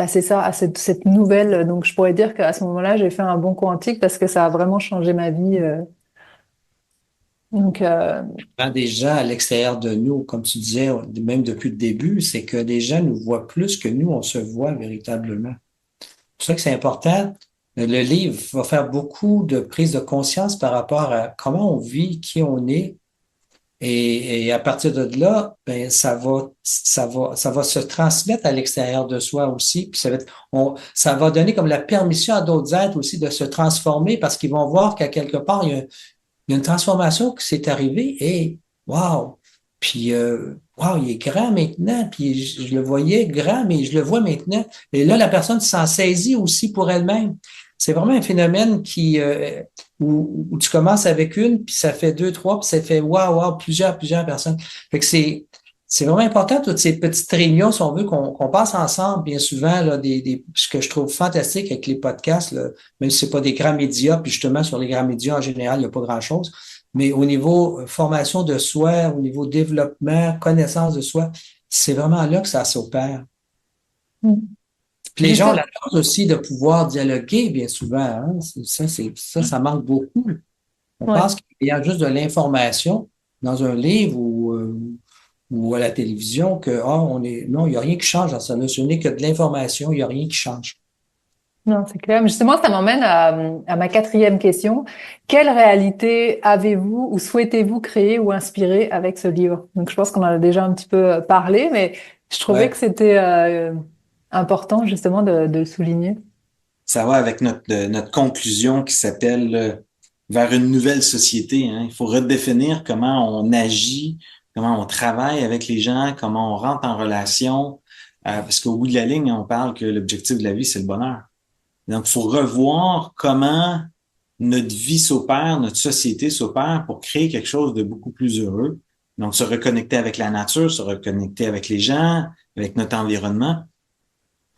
c'est ça, à cette nouvelle. Donc, je pourrais dire qu'à ce moment-là, j'ai fait un bond quantique parce que ça a vraiment changé ma vie. Donc, Quand des gens à l'extérieur de nous, comme tu disais, même depuis le début, c'est que les gens nous voient plus que nous, on se voit véritablement. C'est pour ça que c'est important. Le livre va faire beaucoup de prise de conscience par rapport à comment on vit, qui on est. Et à partir de là, ben, ça va se transmettre à l'extérieur de soi aussi. Puis ça va donner comme la permission à d'autres êtres aussi de se transformer parce qu'ils vont voir qu'à quelque part, il y a une transformation qui s'est arrivée et wow! Puis wow, il est grand maintenant, puis je le voyais grand, mais je le vois maintenant. Et là, la personne s'en saisit aussi pour elle-même. C'est vraiment un phénomène où tu commences avec une, puis ça fait deux, trois, puis ça fait wow, wow, plusieurs personnes. Fait que c'est vraiment important, toutes ces petites réunions, si on veut, qu'on passe ensemble, bien souvent, là, ce que je trouve fantastique avec les podcasts, là, même si c'est pas des grands médias, puis justement, sur les grands médias, en général, il n'y a pas grand-chose, mais au niveau formation de soi, au niveau développement, connaissance de soi, c'est vraiment là que ça s'opère. Mm. Puis les gens ont Juste, la chance aussi de pouvoir dialoguer, bien souvent, hein. Ça manque beaucoup. On ouais. pense qu'il y a juste de l'information dans un livre ou à la télévision que non, il n'y a rien qui change dans ça. Ce n'est que de l'information, il n'y a rien qui change. Non, c'est clair. Mais justement, ça m'emmène à ma quatrième question. Quelle réalité avez-vous ou souhaitez-vous créer ou inspirer avec ce livre? Donc, je pense qu'on en a déjà un petit peu parlé, mais je trouvais Ouais. que c'était important justement de le souligner. Ça va avec notre conclusion qui s'appelle vers une nouvelle société. Hein. Il faut redéfinir comment on agit, comment on travaille avec les gens, comment on rentre en relation. Parce qu'au bout de la ligne, on parle que l'objectif de la vie, c'est le bonheur. Donc, il faut revoir comment notre vie s'opère, notre société s'opère pour créer quelque chose de beaucoup plus heureux. Donc, se reconnecter avec la nature, se reconnecter avec les gens, avec notre environnement.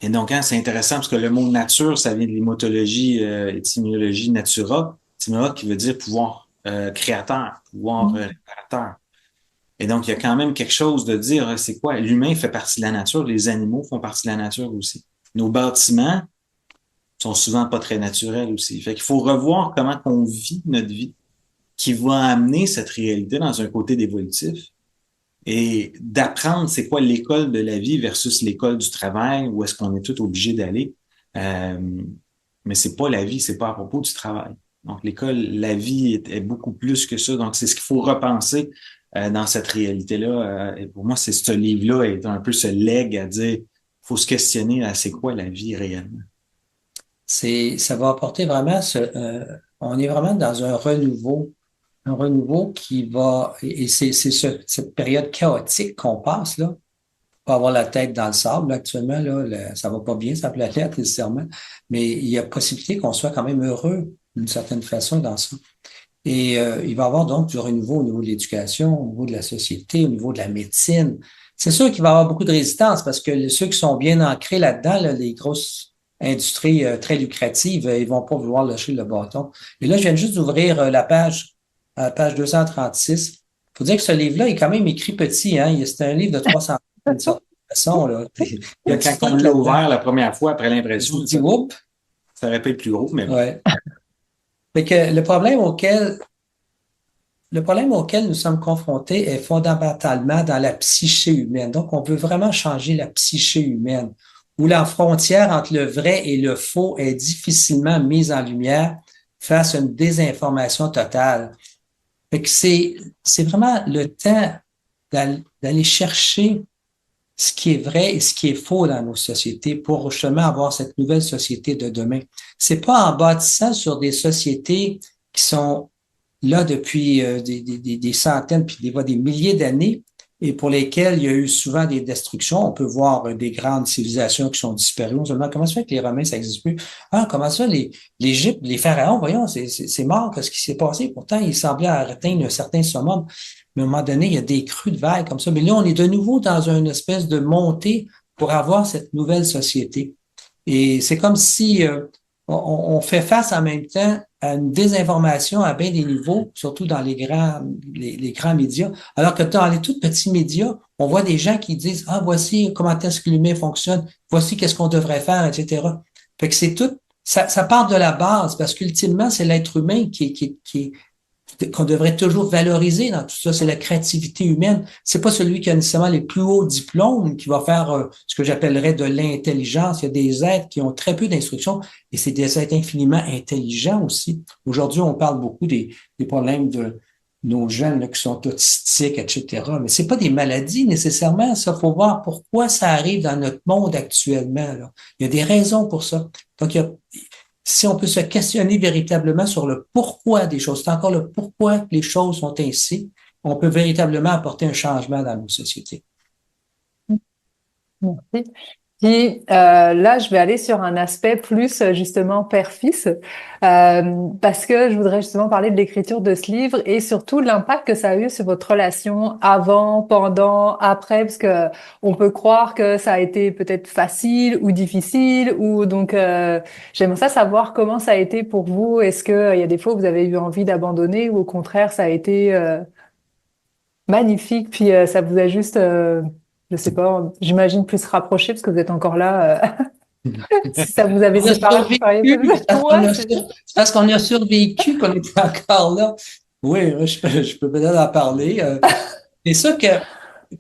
Et donc, hein, c'est intéressant parce que le mot nature, ça vient de l'étymologie, étymologie natura, natura qui veut dire pouvoir créateur, pouvoir Mm. réparateur. Et donc, il y a quand même quelque chose de dire, c'est quoi? L'humain fait partie de la nature, les animaux font partie de la nature aussi. Nos bâtiments sont souvent pas très naturels aussi. Fait qu'il faut revoir comment on vit notre vie, qui va amener cette réalité dans un côté d'évolutif et d'apprendre c'est quoi l'école de la vie versus l'école du travail, où est-ce qu'on est tout obligé d'aller. Euh, mais c'est pas la vie, c'est pas à propos du travail. Donc l'école, la vie est beaucoup plus que ça. Donc c'est ce qu'il faut repenser dans cette réalité-là. Et pour moi, c'est ce livre-là est un peu ce legs à dire, faut se questionner à c'est quoi la vie réellement. Ça va apporter vraiment on est vraiment dans un renouveau qui va, et cette période chaotique qu'on passe, là, pas avoir la tête dans le sable, là, actuellement, là, ça va pas bien, sa planète, nécessairement, mais il y a possibilité qu'on soit quand même heureux d'une certaine façon dans ça. Et il va y avoir donc du renouveau au niveau de l'éducation, au niveau de la société, au niveau de la médecine. C'est sûr qu'il va y avoir beaucoup de résistance parce que ceux qui sont bien ancrés là-dedans, là, les grosses industries très lucratives, ils vont pas vouloir lâcher le bâton. Et là, je viens juste d'ouvrir page 236. Faut dire que ce livre-là est quand même écrit petit, hein. C'est un livre de 300 pages d'une certaine façon, là. Il y a du Quand on stock l'a là-dedans. ouvert la première fois après Je l'impression, me dis, whoop! ça aurait pu être plus gros, mais bon. Ouais. Fait que le problème auquel nous sommes confrontés est fondamentalement dans la psyché humaine. Donc, on veut vraiment changer la psyché humaine, où la frontière entre le vrai et le faux est difficilement mise en lumière face à une désinformation totale. Fait que c'est vraiment le temps d'aller chercher ce qui est vrai et ce qui est faux dans nos sociétés pour justement avoir cette nouvelle société de demain. C'est pas en bâtissant sur des sociétés qui sont là depuis des centaines, puis des milliers d'années, et pour lesquelles il y a eu souvent des destructions. On peut voir des grandes civilisations qui sont disparues. On se demande comment ça fait que les Romains, ça n'existe plus. Ah, comment ça, l'Égypte, les pharaons, voyons, c'est mort, qu'est-ce qui s'est passé? Pourtant, ils semblaient atteindre un certain summum. Mais à un moment donné, il y a des crues de vagues comme ça. Mais là, on est de nouveau dans une espèce de montée pour avoir cette nouvelle société. Et c'est comme si on fait face en même temps à une désinformation à bien des niveaux, surtout dans les grands médias. Alors que dans les tout petits médias, on voit des gens qui disent, ah, voici comment est-ce que l'humain fonctionne, voici qu'est-ce qu'on devrait faire, etc. Fait que c'est tout, ça part de la base, parce qu'ultimement, c'est l'être humain qu'on devrait toujours valoriser dans tout ça, c'est la créativité humaine. C'est pas celui qui a nécessairement les plus hauts diplômes qui va faire ce que j'appellerais de l'intelligence. Il y a des êtres qui ont très peu d'instruction et c'est des êtres infiniment intelligents aussi. Aujourd'hui, on parle beaucoup des problèmes de nos jeunes là, qui sont autistiques, etc. Mais c'est pas des maladies nécessairement. Ça, faut voir pourquoi ça arrive dans notre monde actuellement. Là. Il y a des raisons pour ça. Donc, si on peut se questionner véritablement sur le pourquoi des choses, c'est encore le pourquoi les choses sont ainsi, on peut véritablement apporter un changement dans nos sociétés. Merci. Puis là, je vais aller sur un aspect plus justement père-fils, parce que je voudrais justement parler de l'écriture de ce livre et surtout l'impact que ça a eu sur votre relation avant, pendant, après, parce que on peut croire que ça a été peut-être facile ou difficile, ou donc j'aimerais ça savoir comment ça a été pour vous. Est-ce que il y a des fois où vous avez eu envie d'abandonner ou au contraire ça a été magnifique, puis ça vous a juste je sais pas, j'imagine plus rapproché parce que vous êtes encore là. Si ça vous avait On a séparé, vous feriez survécu, plus. Ouais, c'est ça. c'est parce qu'on a survécu qu'on était encore là. Oui, je peux peut-être en parler. C'est sûr que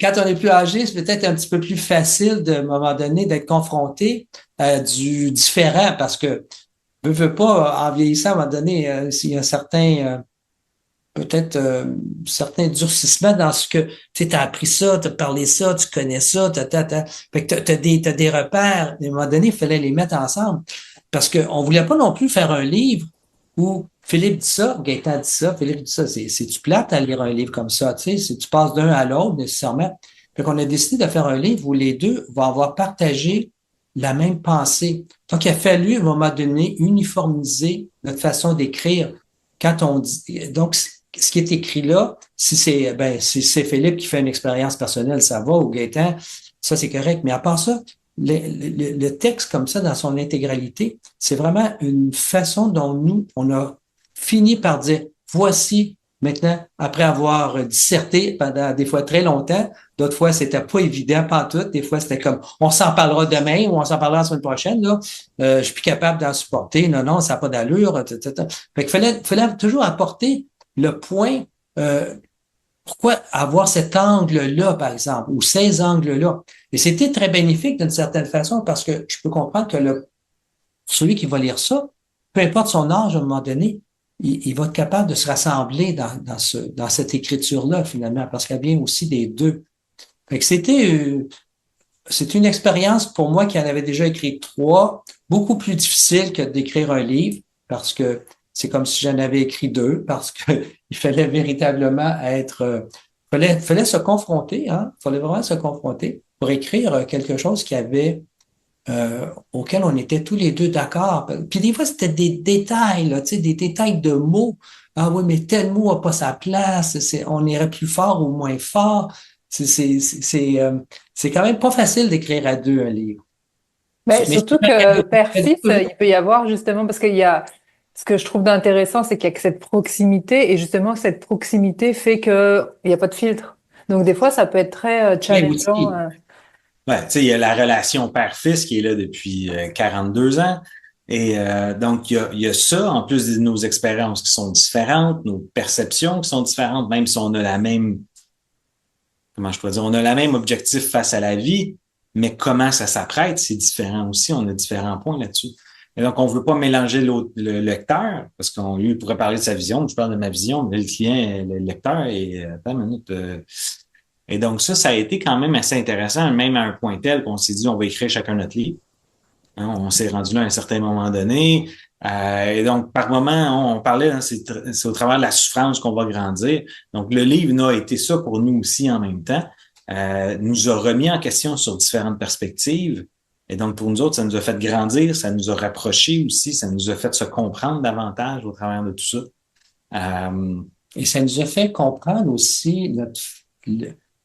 quand on est plus âgé, c'est peut-être un petit peu plus facile de, à un moment donné, d'être confronté à du différent parce que veux pas, en vieillissant, à un moment donné, s'il y a un certain, peut-être certains durcissements dans ce que tu as appris ça, tu as parlé ça, tu connais ça, fait que t'as des repères. À un moment donné, il fallait les mettre ensemble. Parce qu'on voulait pas non plus faire un livre où Philippe dit ça, Gaëtan dit ça, Philippe dit ça. C'est-tu plate à lire un livre comme ça, tu sais, si tu passes d'un à l'autre, nécessairement. Fait qu'on a décidé de faire un livre où les deux vont avoir partagé la même pensée. Donc, il a fallu, à un moment donné, uniformiser notre façon d'écrire. Quand on dit, donc, ce qui est écrit là, si c'est c'est Philippe qui fait une expérience personnelle, ça va, ou Gaëtan, ça c'est correct. Mais à part ça, le texte comme ça dans son intégralité, c'est vraiment une façon dont nous, on a fini par dire, voici maintenant, après avoir disserté pendant des fois très longtemps, d'autres fois c'était pas évident, pas tout, des fois c'était comme, on s'en parlera demain ou on s'en parlera la semaine prochaine, là, je suis plus capable d'en supporter, non, ça n'a pas d'allure, Fait qu'il fallait toujours apporter le point, pourquoi avoir cet angle-là, par exemple, ou ces angles-là. Et c'était très bénéfique d'une certaine façon parce que je peux comprendre que celui qui va lire ça, peu importe son âge à un moment donné, il va être capable de se rassembler dans cette écriture-là, finalement, parce qu'elle vient aussi des deux. Fait que c'est une expérience pour moi qui en avait déjà écrit trois, beaucoup plus difficile que d'écrire un livre, parce que c'est comme si j'en avais écrit deux, parce que il fallait véritablement fallait se confronter, hein, fallait vraiment se confronter pour écrire quelque chose auquel on était tous les deux d'accord. Puis des fois, c'était des détails, là, tu sais, des détails de mots. Ah oui, mais tel mot a pas sa place, on irait plus fort ou moins fort. C'est quand même pas facile d'écrire à deux un livre. Mais Mais surtout que père-fils, il peut y avoir justement, parce qu'il y a, ce que je trouve d'intéressant, c'est qu'il y a que cette proximité, et justement, cette proximité fait que il n'y a pas de filtre. Donc, des fois, ça peut être très oui, challengeant. aussi. Ouais, tu sais, il y a la relation père-fils qui est là depuis 42 ans. Et donc, il y a ça, en plus de nos expériences qui sont différentes, nos perceptions qui sont différentes, même si on a la même, comment je pourrais dire, on a la même objectif face à la vie, mais comment ça s'apprête, c'est différent aussi. On a différents points là-dessus. Et donc, on veut pas mélanger le lecteur, parce qu'on lui pourrait parler de sa vision, je parle de ma vision, mais le client, le lecteur, et attends une minute, et donc, ça a été quand même assez intéressant, même à un point tel qu'on s'est dit, on va écrire chacun notre livre. Hein, on s'est rendu là à un certain moment donné. Et donc, par moment, on parlait, hein, c'est au travers de la souffrance qu'on va grandir. Donc, le livre a été ça pour nous aussi en même temps. Nous a remis en question sur différentes perspectives. Et donc, pour nous autres, ça nous a fait grandir, ça nous a rapprochés aussi, ça nous a fait se comprendre davantage au travers de tout ça. Et ça nous a fait comprendre aussi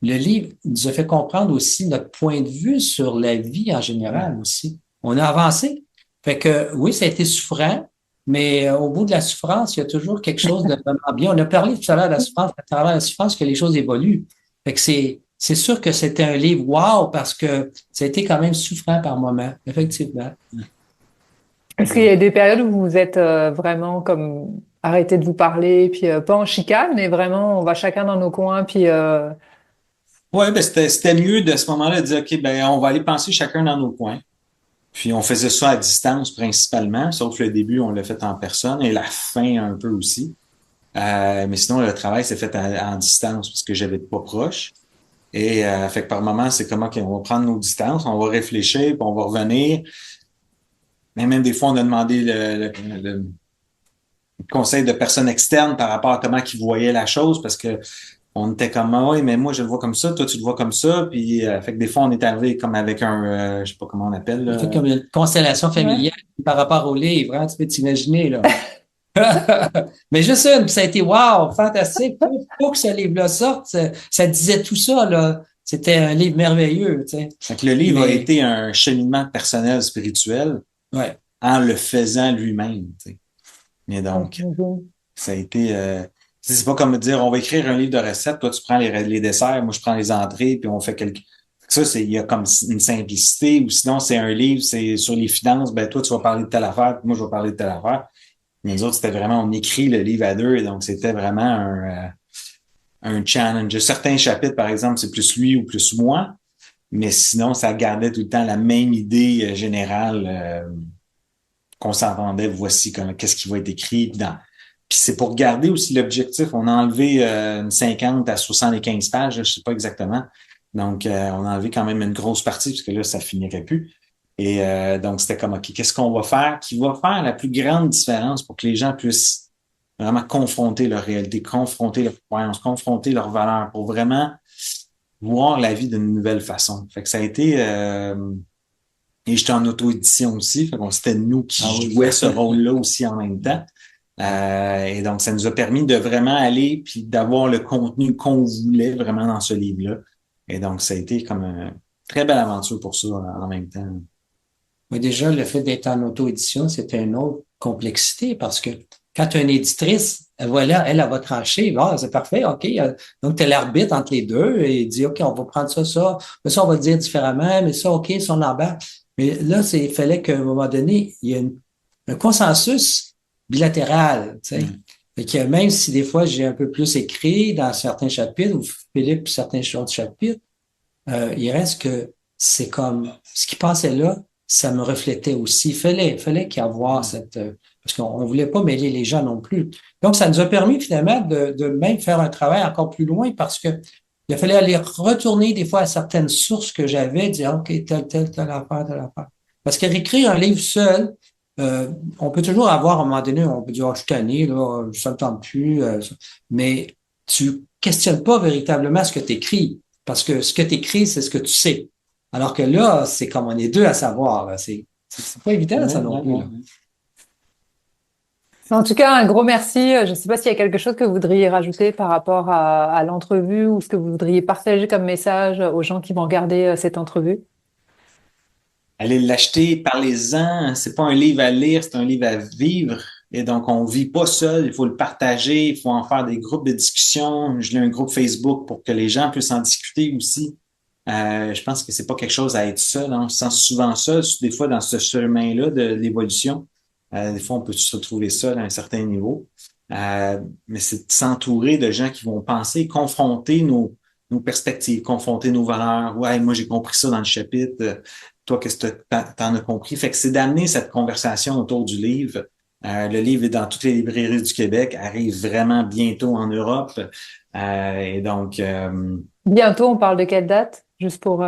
le livre nous a fait comprendre aussi notre point de vue sur la vie en général aussi. On a avancé. Fait que oui, ça a été souffrant, mais au bout de la souffrance, il y a toujours quelque chose de vraiment bien. On a parlé tout à l'heure de la souffrance, à travers la souffrance, que les choses évoluent. Fait que c'est sûr que c'était un livre wow parce que ça a été quand même souffrant par moments, effectivement. Est-ce qu'il y a des périodes où vous êtes vraiment comme arrêté de vous parler, puis pas en chicane, mais vraiment on va chacun dans nos coins, puis Ouais, ben c'était mieux de ce moment-là de dire, OK, ben on va aller penser chacun dans nos coins. Puis on faisait ça à distance principalement, sauf le début, on l'a fait en personne et la fin un peu aussi. Mais sinon, le travail s'est fait en distance parce que j'avais pas proche. Et fait que par moment, c'est comment qu'on va prendre nos distances, on va réfléchir, puis on va revenir. Mais même des fois, on a demandé le conseil de personnes externes par rapport à comment ils voyaient la chose, parce que on était comme, ah oui, mais moi, je le vois comme ça, toi, tu le vois comme ça. Puis, fait que des fois, on est arrivé comme avec je sais pas comment on appelle, Il fait là. comme une constellation Ouais. familiale par rapport au livre, hein, tu peux t'imaginer, là. Mais juste une, puis ça a été wow, fantastique. Pour que ce livre-là sorte, ça disait tout ça, là. C'était un livre merveilleux, tu sais. Fait que le livre a Mais, été un cheminement personnel, spirituel, ouais. en le faisant lui-même, tu sais. Mais Ouais, donc, j'imagine. ça a été, c'est pas comme dire, on va écrire un livre de recettes, toi, tu prends les desserts, moi, je prends les entrées, puis on fait quelque. Ça, il y a comme une simplicité, ou sinon, c'est un livre, c'est sur les finances, ben, toi, tu vas parler de telle affaire, puis moi, je vais parler de telle affaire. Mais nous autres, c'était vraiment, on écrit le livre à deux, et donc c'était vraiment un challenge. Certains chapitres, par exemple, c'est plus lui ou plus moi, mais sinon, ça gardait tout le temps la même idée générale qu'on s'entendait, voici qu'est-ce qui va être écrit dans. Puis c'est pour garder aussi l'objectif. On a enlevé une 50 à 75 pages, je sais pas exactement. Donc, on a enlevé quand même une grosse partie, parce que là, ça finirait plus. Et donc, c'était comme, OK, qu'est-ce qu'on va faire qui va faire la plus grande différence pour que les gens puissent vraiment confronter leur réalité, confronter leurs croyances, confronter leurs valeurs, pour vraiment voir la vie d'une nouvelle façon. Fait que ça a été... et j'étais en auto-édition aussi, fait qu'on c'était nous Ah qui oui. jouait ce rôle-là aussi en même temps. Et donc, ça nous a permis de vraiment aller puis d'avoir le contenu qu'on voulait vraiment dans ce livre-là. Et donc, ça a été comme une très belle aventure pour ça en même temps. Mais déjà, le fait d'être en auto-édition, c'était une autre complexité parce que quand tu as une éditrice, voilà, elle va trancher. Ah, c'est parfait, OK. Donc, tu es l'arbitre entre les deux et dit, OK, on va prendre ça. Mais ça, on va le dire différemment, mais ça, OK, ça, on embarque. Mais là, il fallait qu'à un moment donné, il y ait un consensus bilatéral, tu sais. Mm. Fait que même si des fois, j'ai un peu plus écrit dans certains chapitres, ou Philippe, certains autres chapitres, il reste que c'est comme ce qui passait là, ça me reflétait aussi. Fallait qu'il y avoir Mm. cette parce qu'on voulait pas mêler les gens non plus. Donc, ça nous a permis finalement de même faire un travail encore plus loin parce que il fallait aller retourner des fois à certaines sources que j'avais, dire OK, telle affaire, telle affaire. Parce que réécrire un livre seul, on peut toujours avoir à un moment donné, on peut dire, oh, je suis tanné, là, ça me tente plus, mais tu questionnes pas véritablement ce que tu écris. Parce que ce que tu écris, c'est ce que tu sais. Alors que là, c'est comme on est deux à savoir. Là. C'est pas évident, Ouais, ça non ouais, plus. ouais. Là. En tout cas, un gros merci. Je ne sais pas s'il y a quelque chose que vous voudriez rajouter par rapport à l'entrevue ou ce que vous voudriez partager comme message aux gens qui vont regarder cette entrevue. Allez l'acheter, parlez-en. C'est pas un livre à lire, c'est un livre à vivre. Et donc, on vit pas seul, il faut le partager, il faut en faire des groupes de discussion. Je l'ai un groupe Facebook pour que les gens puissent en discuter aussi. Je pense que c'est pas quelque chose à être seul, hein. On se sent souvent seul, des fois dans ce chemin-là de l'évolution. Des fois, on peut se retrouver seul à un certain niveau. Mais c'est de s'entourer de gens qui vont penser, confronter nos perspectives, confronter nos valeurs. Ouais, moi, j'ai compris ça dans le chapitre. Toi, qu'est-ce que t'en as compris? Fait que c'est d'amener cette conversation autour du livre. Le livre est dans toutes les librairies du Québec, arrive vraiment bientôt en Europe. Et donc, Bientôt, on parle de quelle date? Juste pour...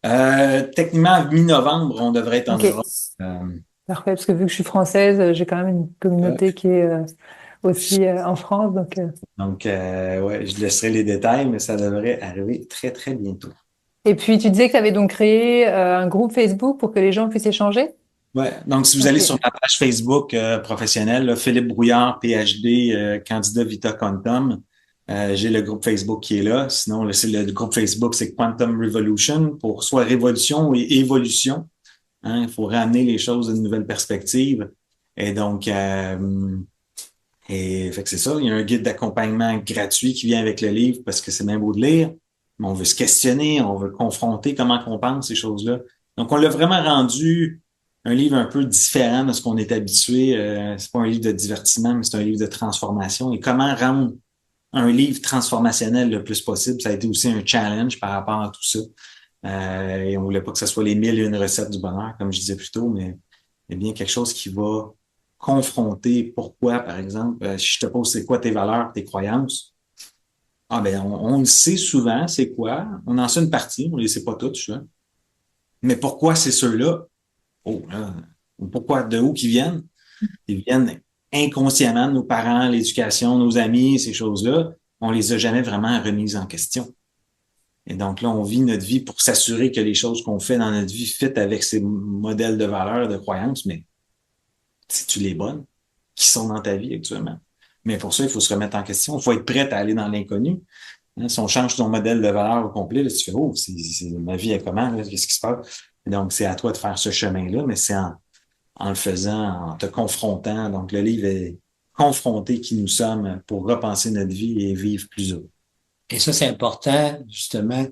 techniquement, mi-novembre, on devrait être en Ok, Europe. Euh, parfait. Parce que vu que je suis française, j'ai quand même une communauté qui est aussi en France. Donc, donc, ouais, je laisserai les détails, mais ça devrait arriver très, très bientôt. Et puis, tu disais que tu avais donc créé un groupe Facebook pour que les gens puissent échanger? Ouais, donc si vous allez Ok. sur ma page Facebook professionnelle, là, Philippe Brouillard, PhD, candidat Vita Quantum, j'ai le groupe Facebook qui est là. Sinon, le groupe Facebook, c'est Quantum Revolution pour soit révolution et évolution. Hein, il faut ramener les choses à une nouvelle perspective. Et donc, fait que c'est ça. Il y a un guide d'accompagnement gratuit qui vient avec le livre parce que c'est bien beau de lire, mais on veut se questionner, on veut confronter comment on pense ces choses-là. Donc, on l'a vraiment rendu un livre un peu différent de ce qu'on est habitué. C'est pas un livre de divertissement, mais c'est un livre de transformation. Et comment rendre un livre transformationnel le plus possible, ça a été aussi un challenge par rapport à tout ça. Et on voulait pas que ce soit les 1001 recettes du bonheur, comme je disais plus tôt, mais bien quelque chose qui va confronter pourquoi, par exemple, si je te pose c'est quoi tes valeurs, tes croyances, ah ben on le sait souvent, c'est quoi, on en sait une partie, on les sait pas toutes, tu vois. Mais pourquoi c'est ceux-là? Oh, là, pourquoi, de où qu'ils viennent? Ils viennent inconsciemment de nos parents, l'éducation, nos amis, ces choses-là. on les a jamais vraiment remises en question. Et donc là, on vit notre vie pour s'assurer que les choses qu'on fait dans notre vie fit avec ces modèles de valeurs, de croyances, mais si tu les bonnes qui sont dans ta vie actuellement. Mais pour ça, il faut se remettre en question. Il faut être prêt à aller dans l'inconnu. Hein, si on change ton modèle de valeur au complet, là, tu fais, oh, ma vie est comment, là? Qu'est-ce qui se passe? Et donc, c'est à toi de faire ce chemin-là, mais c'est en le faisant, en te confrontant. Donc, le livre est confronté qui nous sommes pour repenser notre vie et vivre plus heureux. Et ça, c'est important, justement.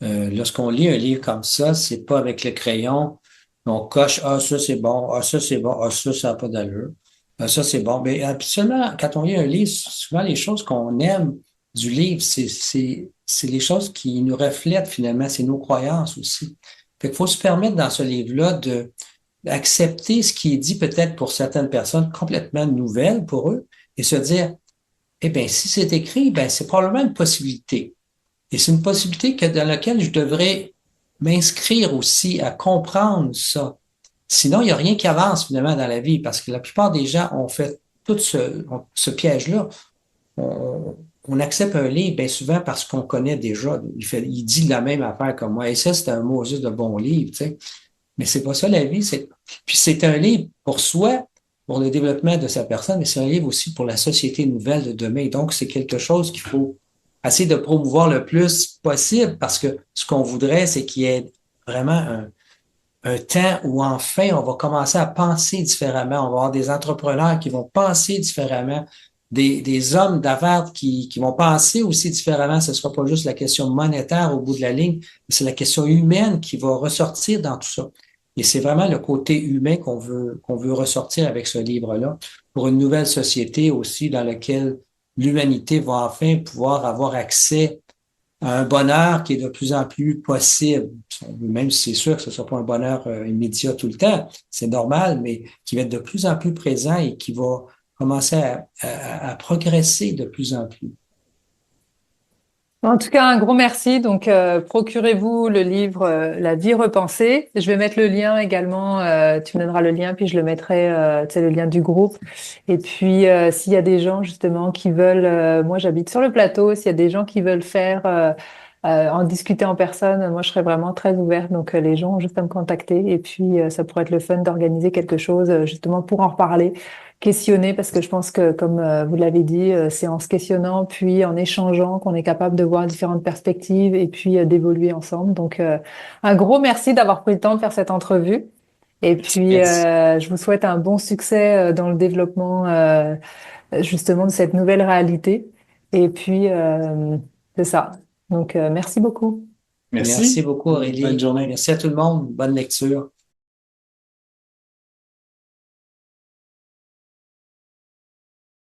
Lorsqu'on lit un livre comme ça, c'est pas avec le crayon, on coche, ah, ça c'est bon, ah, ça c'est bon, ah, ça n'a pas d'allure, ah, ça c'est bon. Mais habituellement, quand on lit un livre, souvent les choses qu'on aime du livre, c'est les choses qui nous reflètent finalement, c'est nos croyances aussi. Fait qu'il faut se permettre dans ce livre-là d'accepter ce qui est dit peut-être pour certaines personnes complètement nouvelle pour eux et se dire, eh bien, si c'est écrit, ben, c'est probablement une possibilité. Et c'est une possibilité dans laquelle je devrais m'inscrire aussi à comprendre ça. Sinon, il n'y a rien qui avance finalement dans la vie parce que la plupart des gens ont fait tout ce piège-là. On accepte un livre bien souvent parce qu'on connaît déjà. Il dit la même affaire que moi. Et ça, c'est un mot juste de bon livre, tu sais. Mais c'est pas ça la vie. Puis c'est un livre pour soi, pour le développement de sa personne, mais c'est un livre aussi pour la société nouvelle de demain. Donc, c'est quelque chose qu'il faut essayer de promouvoir le plus possible parce que ce qu'on voudrait, c'est qu'il y ait vraiment un temps où enfin on va commencer à penser différemment. On va avoir des entrepreneurs qui vont penser différemment, des hommes d'affaires qui vont penser aussi différemment. Ce ne sera pas juste la question monétaire au bout de la ligne, mais c'est la question humaine qui va ressortir dans tout ça. Et c'est vraiment le côté humain qu'on veut ressortir avec ce livre-là pour une nouvelle société aussi dans laquelle l'humanité va enfin pouvoir avoir accès à un bonheur qui est de plus en plus possible. Même si c'est sûr que ce ne sera pas un bonheur immédiat tout le temps, c'est normal, mais qui va être de plus en plus présent et qui va commencer à progresser de plus en plus. En tout cas, un gros merci. Donc, procurez-vous le livre La vie repensée. Je vais mettre le lien également. Tu me donneras le lien, puis je le mettrai, tu sais, le lien du groupe. Et puis, s'il y a des gens justement qui veulent, moi j'habite sur le plateau, s'il y a des gens qui veulent faire en discuter en personne, moi je serais vraiment très ouverte. Donc, les gens ont juste à me contacter. Et puis, ça pourrait être le fun d'organiser quelque chose justement pour en reparler, questionner, parce que je pense que, comme vous l'avez dit, c'est en se questionnant, puis en échangeant qu'on est capable de voir différentes perspectives et puis d'évoluer ensemble. Donc, un gros merci d'avoir pris le temps de faire cette entrevue. Et puis, Merci. je vous souhaite un bon succès dans le développement justement de cette nouvelle réalité. Et puis, c'est ça. Donc, merci beaucoup. Merci Merci. beaucoup, Bonne Aurélie. journée. Merci à tout le monde. Bonne lecture.